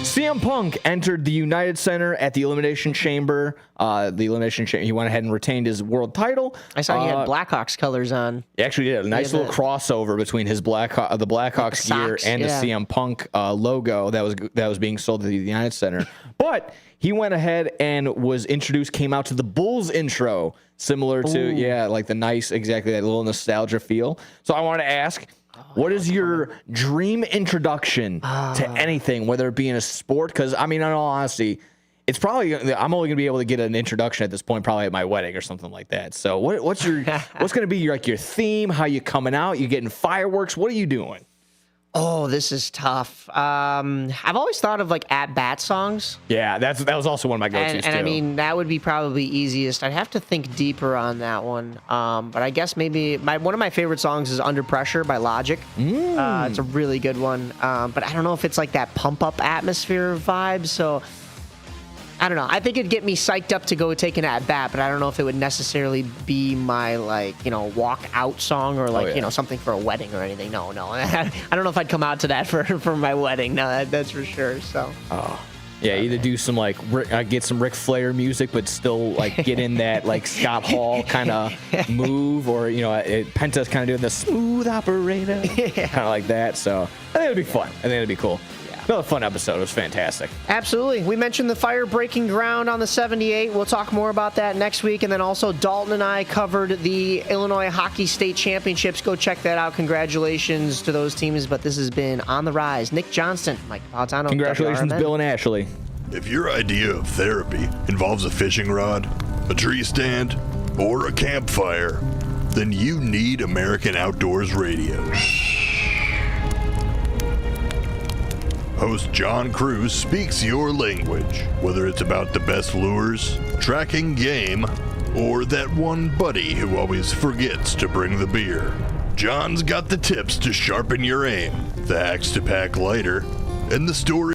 CM Punk entered the United Center at the Elimination Chamber. He went ahead and retained his world title. I saw he had Blackhawks colors on. He actually did a nice little crossover between his the Blackhawks gear and the CM Punk logo that was being sold to the United Center. But he went ahead and was introduced, came out to the Bulls intro, similar to like the nice, exactly that little nostalgia feel. So I want to ask. What is your dream introduction to anything, whether it be in a sport? Because, I mean, in all honesty, it's probably I'm only going to be able to get an introduction at this point, probably at my wedding or something like that. So what's going to be your theme? How you coming out? You getting fireworks? What are you doing? Oh, this is tough. I've always thought of like at-bat songs. Yeah, that was also one of my go-tos too. And I mean, that would be probably easiest. I'd have to think deeper on that one. But I guess maybe one of my favorite songs is Under Pressure by Logic. It's a really good one. But I don't know if it's like that pump-up atmosphere vibe. So I don't know. I think it'd get me psyched up to go take an at-bat, but I don't know if it would necessarily be my, walk-out song or, something for a wedding or anything. No. I don't know if I'd come out to that for my wedding. No, that's for sure, so. Oh. Yeah, either do some, get some Ric Flair music, but still, get in that, Scott Hall kind of move, or, Penta's kind of doing the smooth operator, kind of like that, so I think it'd be fun. I think it'd be cool. Another fun episode. It was fantastic. Absolutely. We mentioned the fire breaking ground on the 78. We'll talk more about that next week. And then also Dalton and I covered the Illinois Hockey State Championships. Go check that out. Congratulations to those teams. But this has been On the Rise. Nick Johnston, Mike Napolitano. Congratulations, WRMN. Bill and Ashley. If your idea of therapy involves a fishing rod, a tree stand, or a campfire, then you need American Outdoors Radio. Host John Cruz speaks your language, whether it's about the best lures, tracking game, or that one buddy who always forgets to bring the beer. John's got the tips to sharpen your aim, the hacks to pack lighter, and the story